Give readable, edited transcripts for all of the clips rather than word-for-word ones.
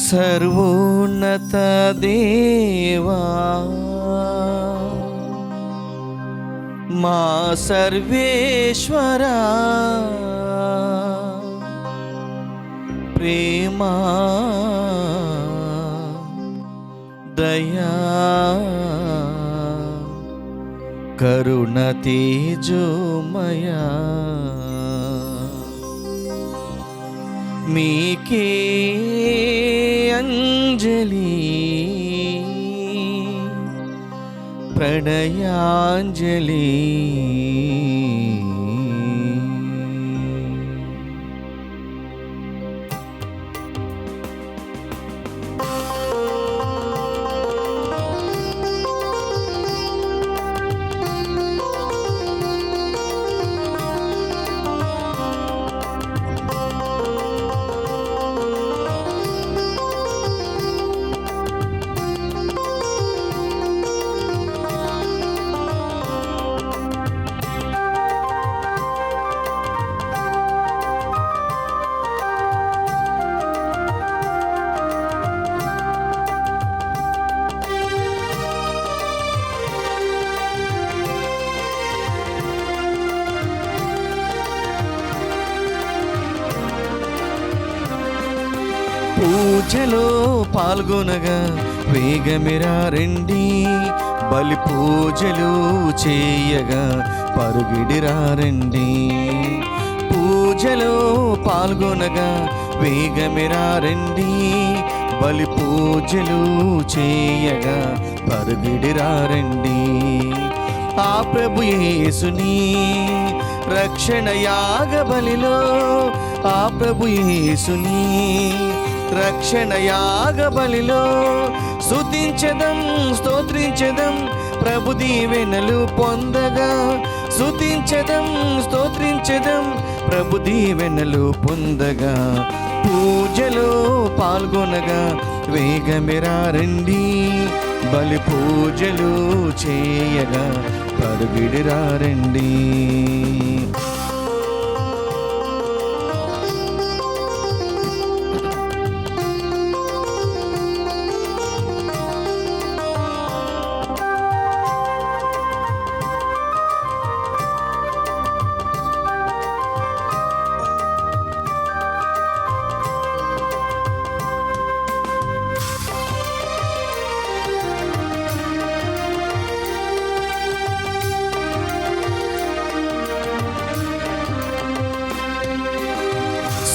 సర్వోన్నత దేవా మా సర్వేశ్వరా ప్రేమా దయా కరుణ తేజోమయా మీకే అంజలి ప్రణయాంజలి పూజలో పాల్గొనగా వేగమిరా రండి, బలి పూజలు చేయగా పరుగిడిరా రండి. పూజలో పాల్గొనగా వేగమిరా రండి, బలి పూజలు చేయగా పరుగిడిరా రండి. ఆ ప్రభు యేసుని రక్షణ యాగ బలిలో, ఆ ప్రభు యేసుని రక్షణ యాగ బలిలో స్తుతించెదం స్తోత్రించెదం ప్రభు దీవెనలు పొందగా. స్తుతించెదం స్తోత్రించెదం ప్రభు దీవెనలు పొందగా. పూజలో పాల్గొనగా వేగమిరా రండి, బలి పూజలు చేయగా పరుగిడిరా రండి.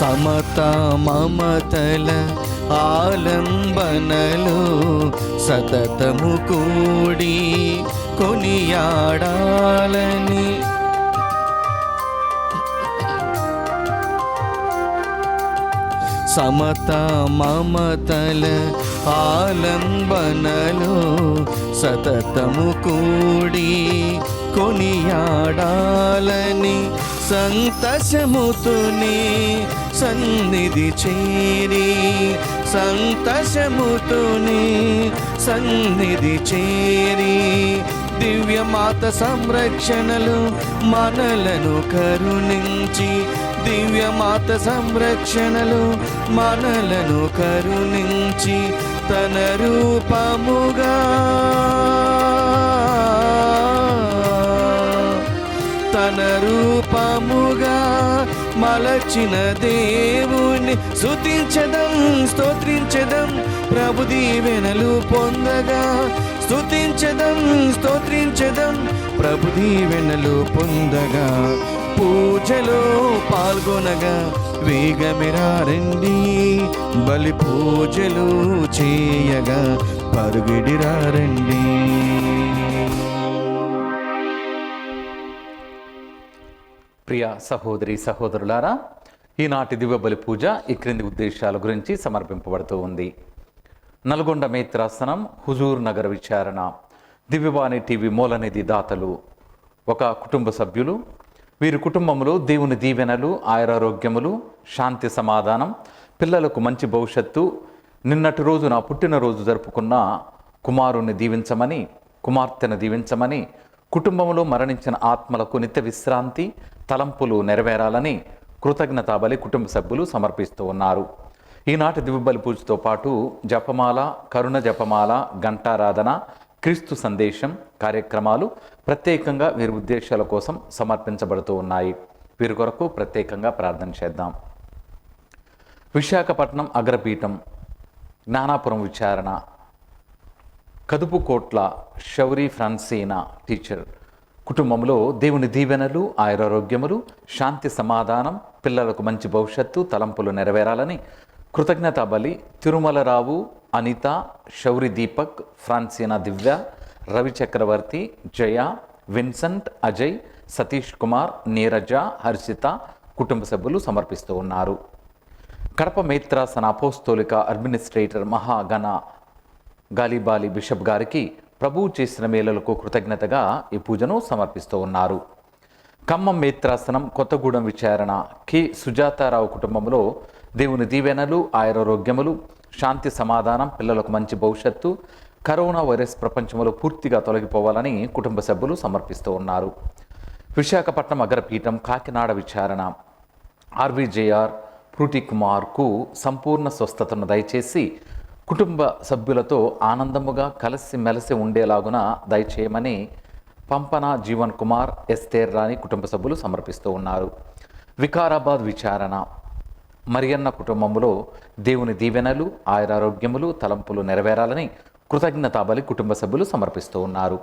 సమత మమతల ఆలంబనలో సతతము కూడి కొనియాడాలని. సమత మమతల ఆలంబనలో సతతము కూడి కొనియాడాలని. సంతసముతోనే సన్నిధి చేరి, సంతసముతోనే సన్నిధి చేరి దివ్యమాత సంరక్షణలు మనలను కరుణించి, దివ్యమాత సంరక్షణలు మనలను కరుణించి తన రూపముగా, తన రూపముగా మలచిన దేవుని స్తుతించెదం స్తోత్రించెదం ప్రభు దీవెనలు పొందగా. స్తుతించెదం స్తోత్రించెదం ప్రభు దీవెనలు పొందగా. పూజలో పాల్గొనగా వేగమిరా రండి, బలి పూజలు చేయగా పరుగిడిరా రండి. ప్రియ సహోదరి సహోదరులారా, ఈనాటి దివ్యబలి పూజ ఈ క్రింది ఉద్దేశాల గురించి సమర్పింపబడుతూ ఉంది. నల్గొండ మేత్రాసనం, హుజూర్ నగర విచారణ, దివ్యవాణి టీవీ మూలనిధి దాతలు ఒక కుటుంబ సభ్యులు. వీరి కుటుంబంలో దేవుని దీవెనలు, ఆయురారోగ్యములు, శాంతి సమాధానం, పిల్లలకు మంచి భవిష్యత్తు, నిన్నటి రోజు నా పుట్టినరోజు జరుపుకున్న కుమారుణ్ణి దీవించమని, కుమార్తెను దీవించమని, కుటుంబంలో మరణించిన ఆత్మలకు నిత్య విశ్రాంతి, తలంపులు నెరవేరాలని కృతజ్ఞతాబలి కుటుంబ సభ్యులు సమర్పిస్తూ ఉన్నారు. ఈనాటి దివ్యబలి పూజతో పాటు జపమాల, కరుణ జపమాల, ఘంటారాధన, క్రీస్తు సందేశం కార్యక్రమాలు ప్రత్యేకంగా వీరి ఉద్దేశాల కోసం సమర్పించబడుతూ ఉన్నాయి. వీరి కొరకు ప్రత్యేకంగా ప్రార్థన చేద్దాం. విశాఖపట్నం అగ్రపీఠం జ్ఞానాపురం విచారణ కదుపుకోట్ల శౌరి ఫ్రాన్సీనా టీచర్ కుటుంబంలో దేవుని దీవెనలు, ఆయురారోగ్యములు, శాంతి సమాధానం, పిల్లలకు మంచి భవిష్యత్తు, తలంపులు నెరవేరాలని కృతజ్ఞతా బలి తిరుమలరావు, అనిత, శౌరి దీపక్, ఫ్రాన్సీనా దివ్య, రవి చక్రవర్తి, జయ, విన్సెంట్, అజయ్, సతీష్ కుమార్, నీరజ, హర్షిత కుటుంబ సభ్యులు సమర్పిస్తూ ఉన్నారు. కడప మేత్రాసన అపోస్తోలిక అడ్మినిస్ట్రేటర్ మహాగణ గాలిబాలి బిషప్ గారికి ప్రభువు చేసిన మేలులకు కృతజ్ఞతగా ఈ పూజను సమర్పిస్తూ ఉన్నారు. ఖమ్మం మేత్రాసనం కొత్తగూడెం విచారణ కె సుజాతారావు కుటుంబంలో దేవుని దీవెనలు, ఆయురారోగ్యములు, శాంతి సమాధానం, పిల్లలకు మంచి భవిష్యత్తు, కరోనా వైరస్ ప్రపంచంలో పూర్తిగా తొలగిపోవాలని కుటుంబ సభ్యులు సమర్పిస్తూ ఉన్నారు. విశాఖపట్నం అగ్రపీఠం కాకినాడ విచారణ ఆర్వీజేఆర్ ఫ్రూటి కుమార్కు సంపూర్ణ స్వస్థతను దయచేసి కుటుంబ సభ్యులతో ఆనందముగా కలిసిమెలిసి ఉండేలాగున దయచేయమని పంపన జీవన్ కుమార్, ఎస్తేర్ రాణి కుటుంబ సభ్యులు సమర్పిస్తూ ఉన్నారు. వికారాబాద్ విచారణ మరియన్న కుటుంబంలో దేవుని దీవెనలు, ఆయురారోగ్యములు, తలంపులు నెరవేరాలని కృతజ్ఞతాబలి కుటుంబ సభ్యులు సమర్పిస్తూ ఉన్నారు.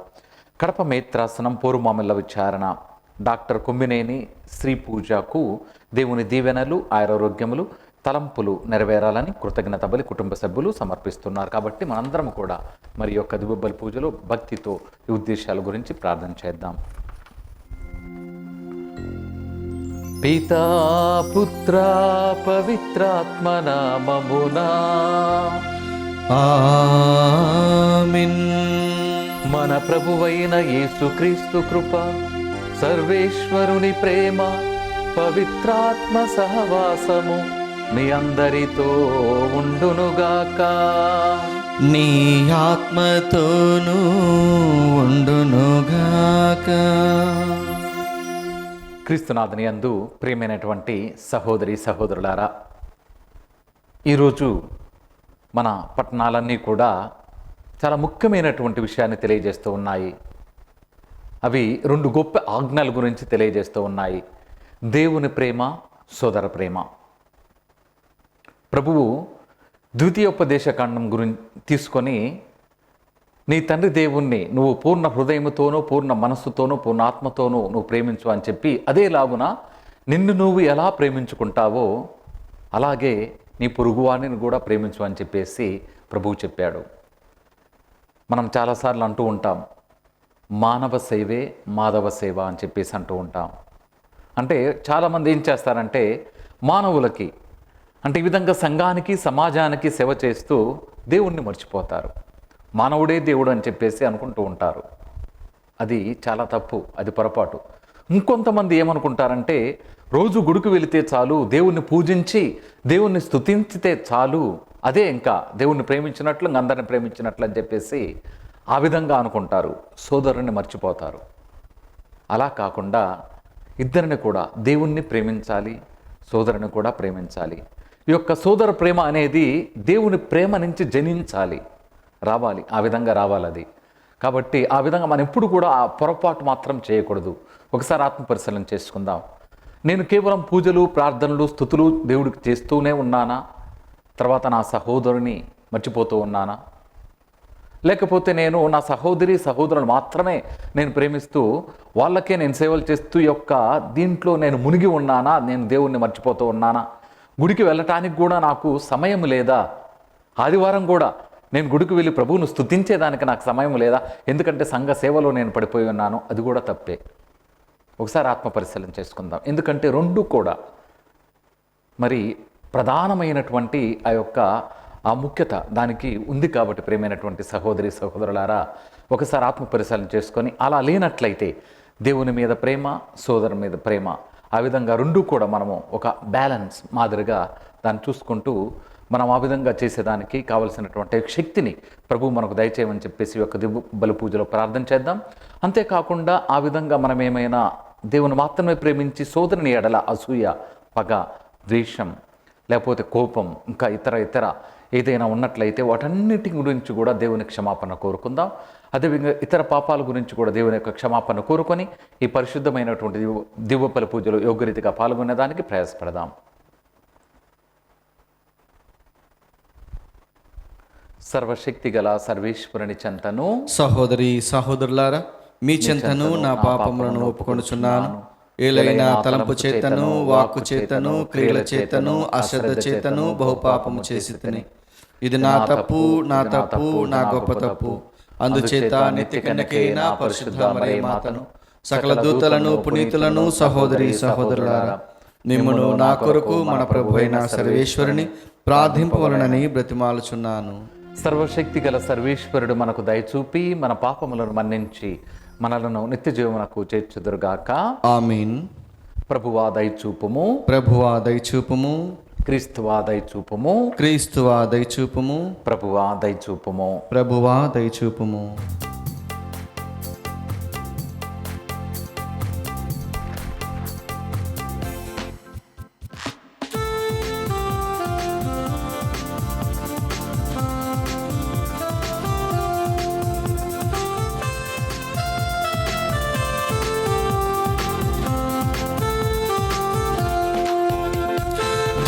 కడప మేత్రాసనం పోరుమామిళ్ళ విచారణ డాక్టర్ కొమ్మినేని శ్రీ పూజకు దేవుని దీవెనలు, ఆయురారోగ్యములు, తలంపులు నెరవేరాలని కృతజ్ఞతాబలి కుటుంబ సభ్యులు సమర్పిస్తున్నారు. కాబట్టి మనందరం కూడా మరి యొక్క దివ్యబలి పూజలో భక్తితో ఈ ఉద్దేశాల గురించి ప్రార్థన చేద్దాం. పితా పుత్ర పవిత్రాత్మ నామమునా ఆమేన్. మన ప్రభువైన యేసుక్రీస్తు కృప, సర్వేశ్వరుని ప్రేమ, పవిత్రాత్మ సహవాసము మీ అందరితో ఉండునుగాక. నీ ఆత్మతోనూ ఉండునుగాక. క్రీస్తునాథుని యందు ప్రియమైనటువంటి సహోదరి సహోదరులారా, ఈరోజు మన పట్టణాలన్నీ కూడా చాలా ముఖ్యమైనటువంటి విషయాన్ని తెలియజేస్తూ ఉన్నాయి. అవి రెండు గొప్ప ఆజ్ఞల గురించి తెలియజేస్తూ ఉన్నాయి. దేవుని ప్రేమ, సోదర ప్రేమ. ప్రభువు ద్వితీయోపదేశకాండం గురించి తీసుకొని నీ తండ్రి దేవుణ్ణి నువ్వు పూర్ణ హృదయముతోనూ, పూర్ణ మనస్సుతోనూ, పూర్ణ ఆత్మతోనూ నువ్వు ప్రేమించు అని చెప్పి, అదేలాగున నిన్ను నువ్వు ఎలా ప్రేమించుకుంటావో అలాగే నీ పొరుగువాణిని కూడా ప్రేమించు అని చెప్పేసి ప్రభువు చెప్పాడు. మనం చాలాసార్లు అంటూ ఉంటాం, మానవ సేవే మాధవ సేవ అని చెప్పేసి అంటూ ఉంటాం. అంటే చాలామంది ఏం చేస్తారంటే మానవులకి అంటే ఈ విధంగా సంఘానికి, సమాజానికి సేవ చేస్తూ దేవుణ్ణి మర్చిపోతారు. మానవుడే దేవుడు అని చెప్పేసి అనుకుంటూ ఉంటారు. అది చాలా తప్పు, అది పొరపాటు. ఇంకొంతమంది ఏమనుకుంటారంటే రోజు గుడికి వెళితే చాలు, దేవుణ్ణి పూజించి దేవుణ్ణి స్తుతించితే చాలు, అదే ఇంకా దేవుణ్ణి ప్రేమించినట్లు, అందరిని ప్రేమించినట్లు అని చెప్పేసి ఆ విధంగా అనుకుంటారు. సోదరుని మర్చిపోతారు. అలా కాకుండా ఇద్దరిని కూడా దేవుణ్ణి ప్రేమించాలి, సోదరుని కూడా ప్రేమించాలి. ఈ యొక్క సోదర ప్రేమ అనేది దేవుని ప్రేమ నుంచి జనించాలి, రావాలి. ఆ విధంగా రావాలి అది. కాబట్టి ఆ విధంగా మనం ఎప్పుడు కూడా ఆ పొరపాటు మాత్రం చేయకూడదు. ఒకసారి ఆత్మపరిశీలన చేసుకుందాం. నేను కేవలం పూజలు, ప్రార్థనలు, స్తుతులు దేవుడికి చేస్తూనే ఉన్నానా? తర్వాత నా సహోదరుని మర్చిపోతూ ఉన్నానా? లేకపోతే నేను నా సహోదరి సహోదరులు మాత్రమే నేను ప్రేమిస్తూ వాళ్ళకే నేను సేవలు చేస్తూ యొక్క దీంట్లో నేను మునిగి ఉన్నానా? నేను దేవుణ్ణి మర్చిపోతూ ఉన్నానా? గుడికి వెళ్ళటానికి కూడా నాకు సమయం లేదా? ఆదివారం కూడా నేను గుడికి వెళ్ళి ప్రభువును స్తుతించేదానికి నాకు సమయం లేదా? ఎందుకంటే సంఘ సేవలో నేను పడిపోయి ఉన్నాను. అది కూడా తప్పే. ఒకసారి ఆత్మపరిశీలన చేసుకుందాం. ఎందుకంటే రెండు కూడా మరి ప్రధానమైనటువంటి ఆ యొక్క ఆ ముఖ్యత దానికి ఉంది. కాబట్టి ప్రేమైనటువంటి సహోదరి సహోదరులారా, ఒకసారి ఆత్మపరిశీలన చేసుకొని అలా లేనట్లయితే దేవుని మీద ప్రేమ, సోదరు మీద ప్రేమ, ఆ విధంగా రెండు కూడా మనము ఒక బ్యాలెన్స్ మాదిరిగా దాన్ని చూసుకుంటూ మనం ఆ విధంగా చేసేదానికి కావలసినటువంటి శక్తిని ప్రభు మనకు దయచేయమని చెప్పేసి యొక్క దివ్యబలి పూజలో ప్రార్థన చేద్దాం. అంతేకాకుండా ఆ విధంగా మనం ఏమైనా దేవుని మాత్రమే ప్రేమించి సోదరుని ఎడల అసూయ, పగ, ద్వేషం, లేకపోతే కోపం, ఇంకా ఇతర ఏదైనా ఉన్నట్లయితే వాటన్నిటి గురించి కూడా దేవుని క్షమాపణ కోరుకుందాం. అదేవిధంగా ఇతర పాపాల గురించి కూడా దేవుని యొక్క క్షమాపణ కోరుకొని ఈ పరిశుద్ధమైనటువంటి దివ్యబలి పూజలో యోగ్యరీతిగా పాల్గొనేదానికి ప్రయాసపడదాం. సర్వశక్తి గల సర్వేశ్వరుని చెంతను సహోదరి సహోదరులారా, మీ చెంతను నా పాపములను ఒప్పుకొనుచున్నాను. ఏలైనా తలంపు చేతను, వాక్కు చేతను, క్రియల చేతను, అశ్రద్ధ చేతను బహుపాపము చేసి తిని. ఇది నా తప్పు, నా గొప్ప తప్పు. అందుచేత నిత్య కన్యకైన పరిశుద్ధ మరియ మాతను, సకల దూతలను, పునీతులను, సహోదరి సహోదరులారా, మిమ్మును నా కొరకు మన ప్రభు అయిన సర్వేశ్వరుని ప్రార్థింపవలనని బ్రతిమాలుచున్నాను. సర్వశక్తి గల సర్వేశ్వరుడు మనకు దయచూపి మన పాపములను మన్నించి మనలను నిత్య జీవమునకు చేర్చుదురుగాక. ఆమేన్. ప్రభువా దయచూపుము, ప్రభువా దయచూపుము, క్రీస్తువా దయచూపుము, క్రీస్తువా దయచూపుము, ప్రభువా దయచూపుము, ప్రభువా దయచూపుము.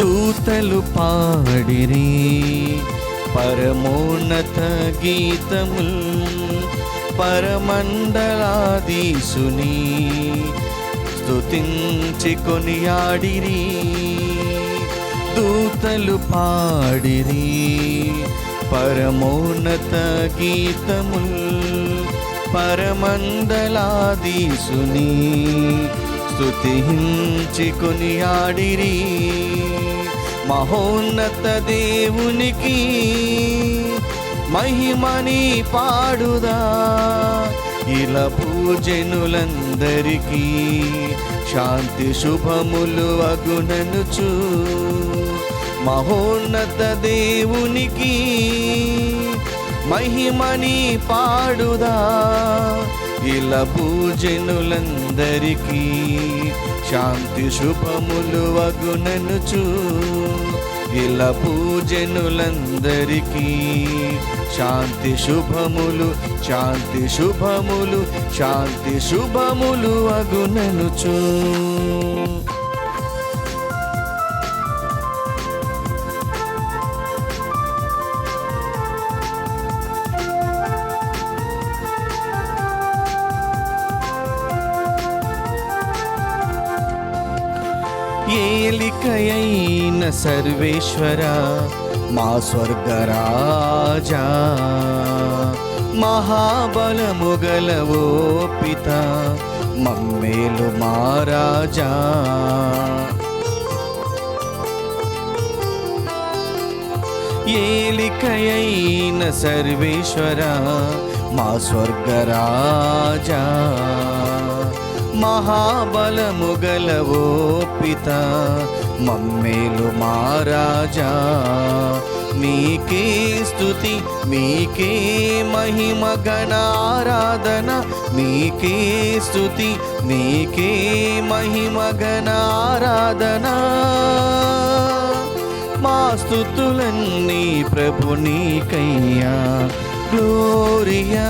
దూతలు పాడిరి పరమోన్నత గీతముల్, పరమండలాధీసుని స్తుతించి కొనియాడిరి. దూతలు పాడిరి పరమోన్నత గీతముల్, పరమండలాధీసుని స్తుతించి కొనియాడిరి. మహోన్నత దేవునికి మహిమని పాడుదా, ఇలా పూజనులందరికీ శాంతి శుభములు అగుననుచు. మహోన్నత దేవునికి మహిమని పాడుదా, ఇలా పూజనులందరికీ శాంతి శుభములు అగుననుచు. ఇలా పూజనులందరికీ శాంతి శుభములు, శాంతి శుభములు, శాంతి శుభములు అగుననుచు. ఏలికయైన సర్వేశ్వర మా స్వర్గరాజా, మహాబలము గలవో పిత మమ్మేలు మా రాజా. ఏలికయైన సర్వేశ్వర మా స్వర్గరాజా, మహాబలము గలవో పిత మమ్మేలు మా రాజా. మీకే స్తుతి, మీకే మహిమ ఘన ఆరాధన, మీకే స్తుతి, మీకే మహిమ ఘన ఆరాధన. మా స్తుతులన్నీ ప్రభు నీకయ్యా. Gloria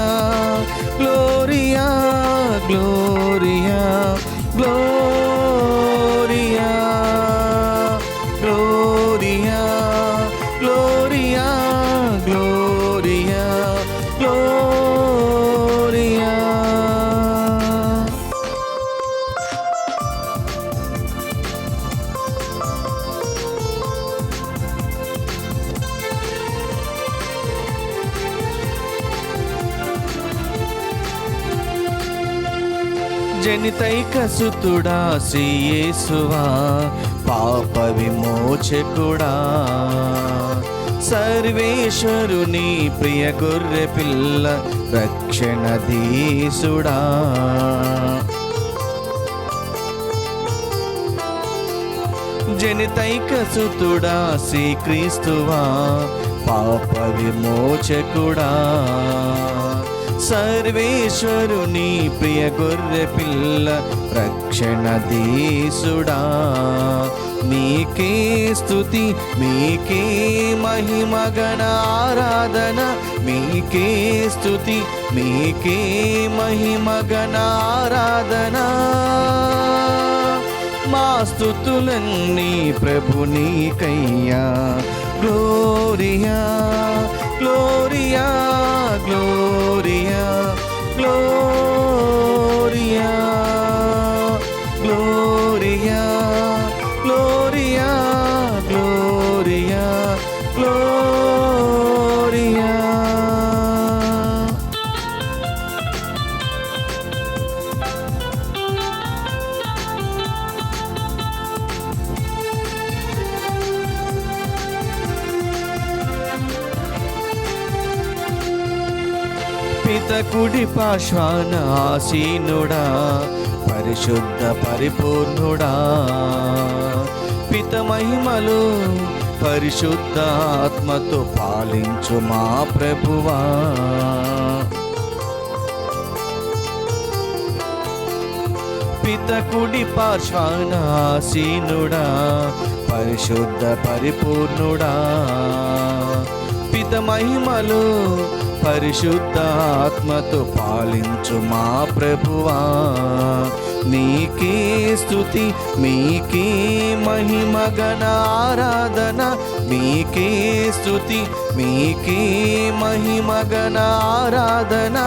gloria gloria gloria gloria gloria gloria gloria. జనితైక సుతుడా శ్రీ యేసువా, పాప విమోచకుడా, సర్వేశ్వరుని ప్రియ గొర్రె పిల్ల రక్షణ దీసుడా. జనితైక సుతుడా శ్రీక్రీస్తువా, పాప విమోచకుడా, సర్వేశ్వరుని ప్రియ గొర్రె పిల్ల రక్షణ దీసుడా. మీకే స్తుతి, మీకే మహిమ ఘన ఆరాధన, మీకే స్తుతి, మీకే మహిమ ఘన ఆరాధన. మా స్తుతులన్నీ ప్రభు నీకయ్యా. Gloria gloria gloria gloria gloria gloria gloria gloria. పిత కుడి పార్శ్వాన ఆసీనుడా, పరిశుద్ధ పరిపూర్ణుడా, పిత మహిమలు పరిశుద్ధ ఆత్మతో పాలించు మా ప్రభువా. పిత కుడి పార్శ్వాన ఆసీనుడా, పరిశుద్ధ పరిపూర్ణుడా, పిత మహిమలు పరిశుద్ధ ఆత్మతో పాలించు మా ప్రభువా. మీకే స్తుతి, మీకే మహిమ ఘన ఆరాధన, మీకే స్తుతి, మీకే మహిమ ఘన ఆరాధన.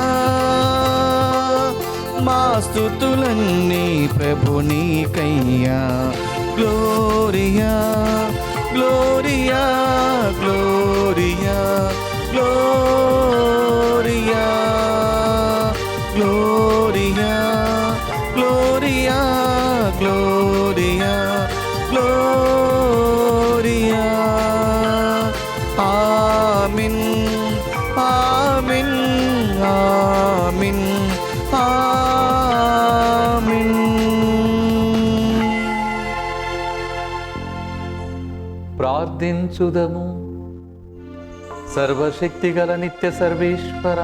మా స్తుతులన్నీ ప్రభు నీకయ్యా. Gloria gloria gloria gloria gloria gloria gloria gloria. Amen amen amen amen. ప్రార్థించుదము. సర్వశక్తి గల నిత్య సర్వేశ్వర,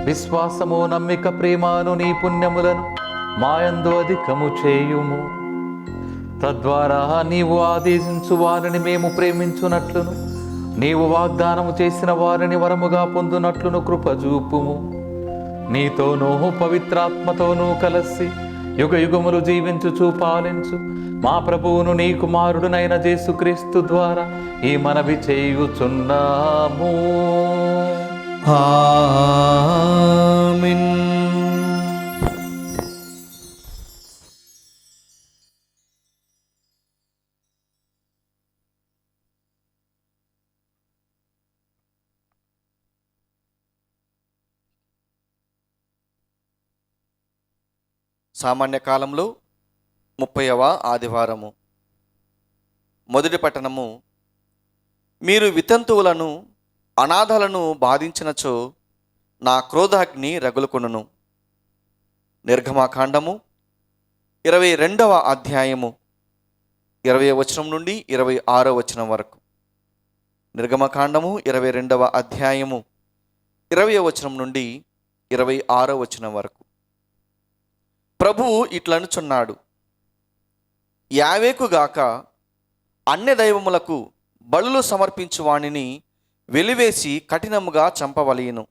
విశ్వాసము నమ్మిక ప్రేమను నీ పుణ్యములను మాయందు అధికము చేయుము. తద్వారా నీవు ఆదేశించు వారిని మేము ప్రేమించునట్లును, నీవు వాగ్దానము చేసిన వారిని వరముగా పొందునట్లును కృపజూపుము. నీతోనూ పవిత్రాత్మతోనూ కలసి యుగ యుగములు జీవించుచు పాలించు మా ప్రభువును నీ కుమారుడునైన యేసుక్రీస్తు ద్వారా ఈ మనవి చేయుచున్నాము. ఆమేన్. సామాన్య కాలంలో 30వ ఆదివారము. మొదటి పట్టణము. మీరు వితంతువులను అనాథలను బాధించినచో నా క్రోధాగ్ని రగులుకొనును. నిర్గమకాండము 22వ అధ్యాయము 20వ వచనం నుండి 26వ వచనం వరకు. నిర్గమకాండము 22వ అధ్యాయము 20వ వచనం నుండి 26వ వచనం వరకు. ప్రభువు ఇట్లనుచున్నాడు, యావేకుగాక అన్య దైవములకు బలులు సమర్పించు వానిని వెలివేసి కఠినముగా చంపవలయును.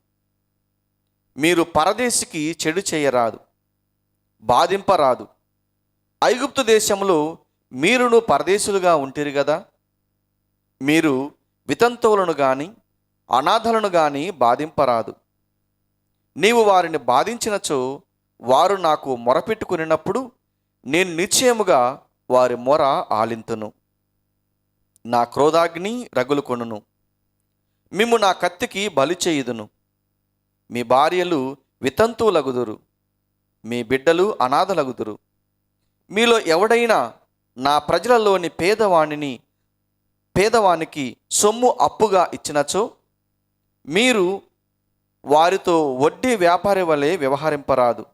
మీరు పరదేశికి చెడు చేయరాదు, బాధింపరాదు. ఐగుప్తు దేశంలో మీరును పరదేశులుగా ఉంటిరి గదా. మీరు వితంతువులను గాని అనాథలను గాని బాధింపరాదు. నీవు వారిని బాధించినచో వారు నాకు మొరపెట్టుకునినప్పుడు నేను నిశ్చయముగా వారి మొర ఆలింతును. నా క్రోధాగ్ని రగులుకొనును. మిమ్ము నా కత్తికి బలి చేయుదును. మీ భార్యలు వితంతువులగుదురు, మీ బిడ్డలు అనాథలగుదురు. మీలో ఎవడైనా నా ప్రజలలోని పేదవానికి సొమ్ము అప్పుగా ఇచ్చినచో మీరు వారితో వడ్డీ వ్యాపారి వలె వ్యవహరింపరాదు,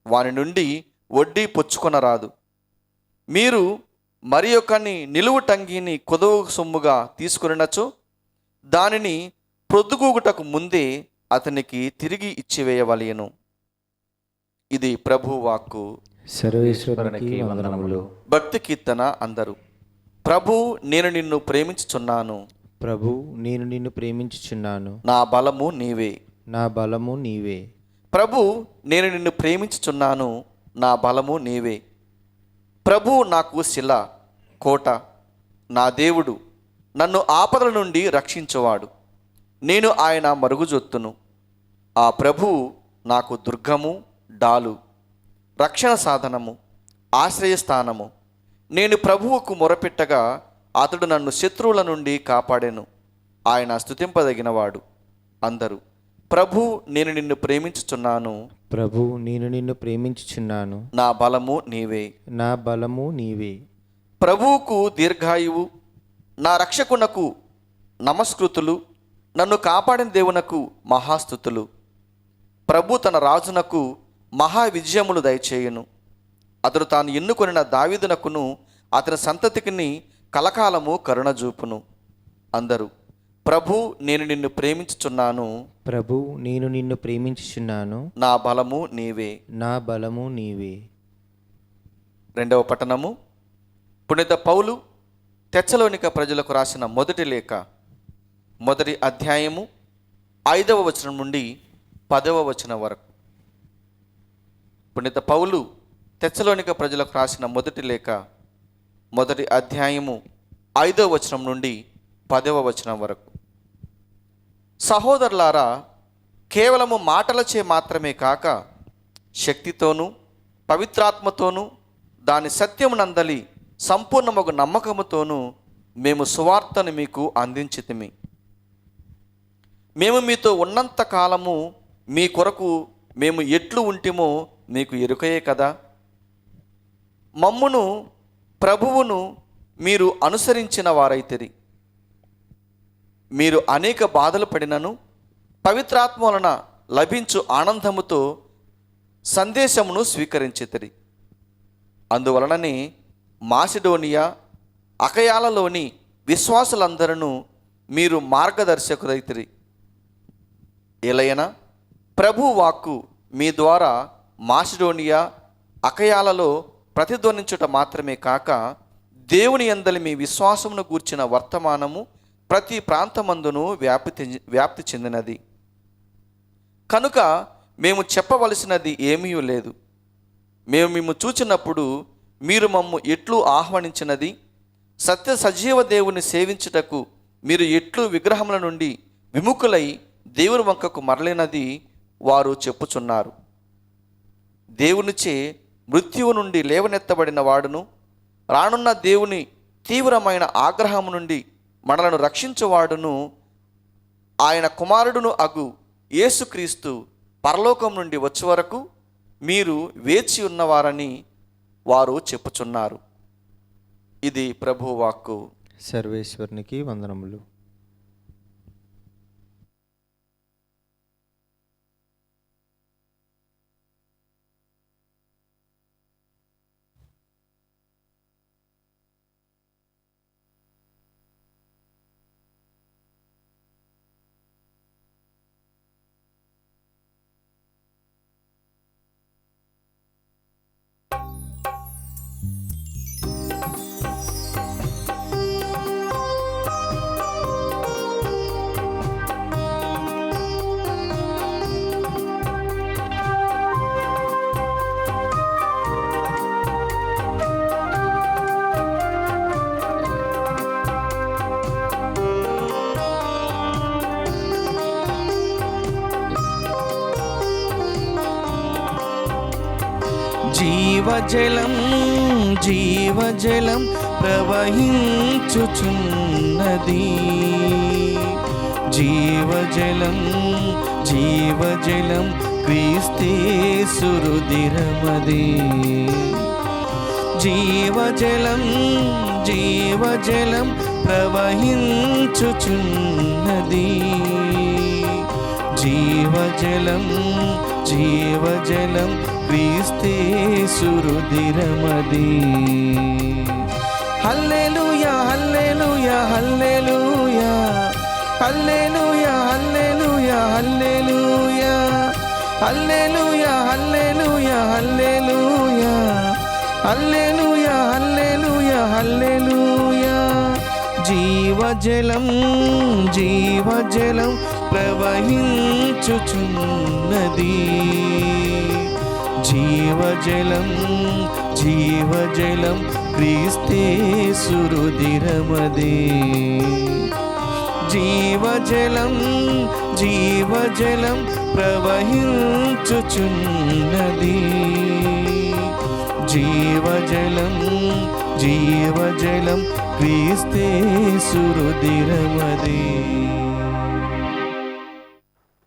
వారి నుండి వడ్డీ పుచ్చుకొనరాదు. మీరు మరి ఒకని నిలువు టంగిని కొదవ సొమ్ముగా తీసుకునినచో దానిని ప్రొద్దుగూగుటకు ముందే అతనికి తిరిగి ఇచ్చివేయవలెను. ఇది ప్రభువు వాక్కు. సర్వేశ్వరునికి వందనములు. భక్తి కీర్తన అందరూ. ప్రభు, నేను నిన్ను ప్రేమించుచున్నాను, ప్రభు, నేను నిన్ను ప్రేమించుచున్నాను, నా బలము నీవే. నా బలము నీవే. ప్రభు, నేను నిన్ను ప్రేమించుచున్నాను, నా బలము నీవే. ప్రభు నాకు శిల, కోట, నా దేవుడు, నన్ను ఆపదల నుండి రక్షించువాడు. నేను ఆయన మరుగుజొత్తును. ఆ ప్రభువు నాకు దుర్గము, డాలు, రక్షణ సాధనము, ఆశ్రయస్థానము. నేను ప్రభువుకు మొరపెట్టగా అతడు నన్ను శత్రువుల నుండి కాపాడెను. ఆయన స్తుతింపదగినవాడు. అందరూ. ప్రభు, నేను నిన్ను ప్రేమించుచున్నాను, ప్రభు, నేను నిన్ను ప్రేమించుచున్నాను, నా బలము నీవే. నా బలము నీవే. ప్రభువుకు దీర్ఘాయువు, నా రక్షకునకు నమస్కృతులు, నన్ను కాపాడిన దేవునకు మహాస్తుతులు. ప్రభు తన రాజునకు మహా విజయములు దయచేయును. అతడు తాను ఎన్నుకొనిన దావీదునకును అతని సంతతికిని కలకాలము కరుణ చూపును. అందరూ. ప్రభు, నేను నిన్ను ప్రేమించుచున్నాను, ప్రభు, నేను నిన్ను ప్రేమించుచున్నాను, నా బలము నీవే. నా బలము నీవే. రెండవ పట్టణము. పునీత పౌలు తెస్సలోనిక ప్రజలకు రాసిన మొదటి లేఖ, మొదటి అధ్యాయము 5వ వచనం నుండి 10వ వచనం వరకు. పునీత పౌలు తెస్సలోనిక ప్రజలకు రాసిన మొదటి లేఖ, మొదటి అధ్యాయము 5వ వచనం నుండి 10వ వచనం వరకు. సహోదరులారా, కేవలము మాటలచే మాత్రమే కాక శక్తితోనూ పవిత్రాత్మతోనూ దాని సత్యమునందలి సంపూర్ణమగు నమ్మకముతోనూ మేము సువార్తను మీకు అందించితిమి. మేము మీతో ఉన్నంత కాలము మీ కొరకు మేము ఎట్లు ఉంటిమో మీకు ఎరుకయే కదా. మమ్మును ప్రభువును మీరు అనుసరించిన వారైతిరి. మీరు అనేక బాధలు పడినను పవిత్రాత్మ వలన లభించు ఆనందముతో సందేశమును స్వీకరించితిరి. అందువలననే మాసిడోనియా, అకయాలలోని విశ్వాసులందరూ మీరు మార్గదర్శకులైతిరి. ఎలయన ప్రభు వాక్కు మీ ద్వారా మాసిడోనియా, అకయాలలో ప్రతిధ్వనించుట మాత్రమే కాక దేవుని యందలి మీ విశ్వాసమును గూర్చిన వర్తమానము ప్రతి ప్రాంతమందును వ్యాప్తి చెందినది. కనుక మేము చెప్పవలసినది ఏమీ లేదు. మేము మిమ్ము చూచినప్పుడు మీరు మమ్ము ఎట్లు ఆహ్వానించినది, సత్య సజీవ దేవుని సేవించుటకు మీరు ఎట్లు విగ్రహముల నుండి విముఖులై దేవుని వంకకు మరలినది వారు చెప్పుచున్నారు. దేవునిచే మృత్యువు నుండి లేవనెత్తబడిన వాడును, రానున్న దేవుని తీవ్రమైన ఆగ్రహము నుండి మనలను రక్షించువాడును, ఆయన కుమారుడును అగు యేసుక్రీస్తు పరలోకం నుండి వచ్చే వరకు మీరు వేచి ఉన్నవారని వారు చెప్పుచున్నారు. ఇది ప్రభువు వాక్కు. సర్వేశ్వరునికి వందనములు. జీవజలం జీవజలం ప్రవహించుచున్నది. జీవజలం జీవజలం క్రీస్తేసు రుధిరమది. జీవజలం జీవజలం ప్రవహించుచున్నది. జీవజలం జీవజలం క్రీస్తేసు రుధిరమది. హల్లెలూయా హల్లెలూయా హల్లెలూయా హల్లెలూయా హల్లెలూయా హల్లెలూయా హల్లెలూయా హల్లెలూయా హల్లెలూయా హల్లెలూయా హల్లెలూయా హల్లెలూయా. జీవజలం జీవజలం ప్రవహించుచున్నది. జీవజలం జీవజలం క్రీస్తేసు రుధిరమదే. జీవజలం జీవజలం ప్రవహించుచున్నది. జీవజలం జీవజలం క్రీస్తేసు రుధిరమదే.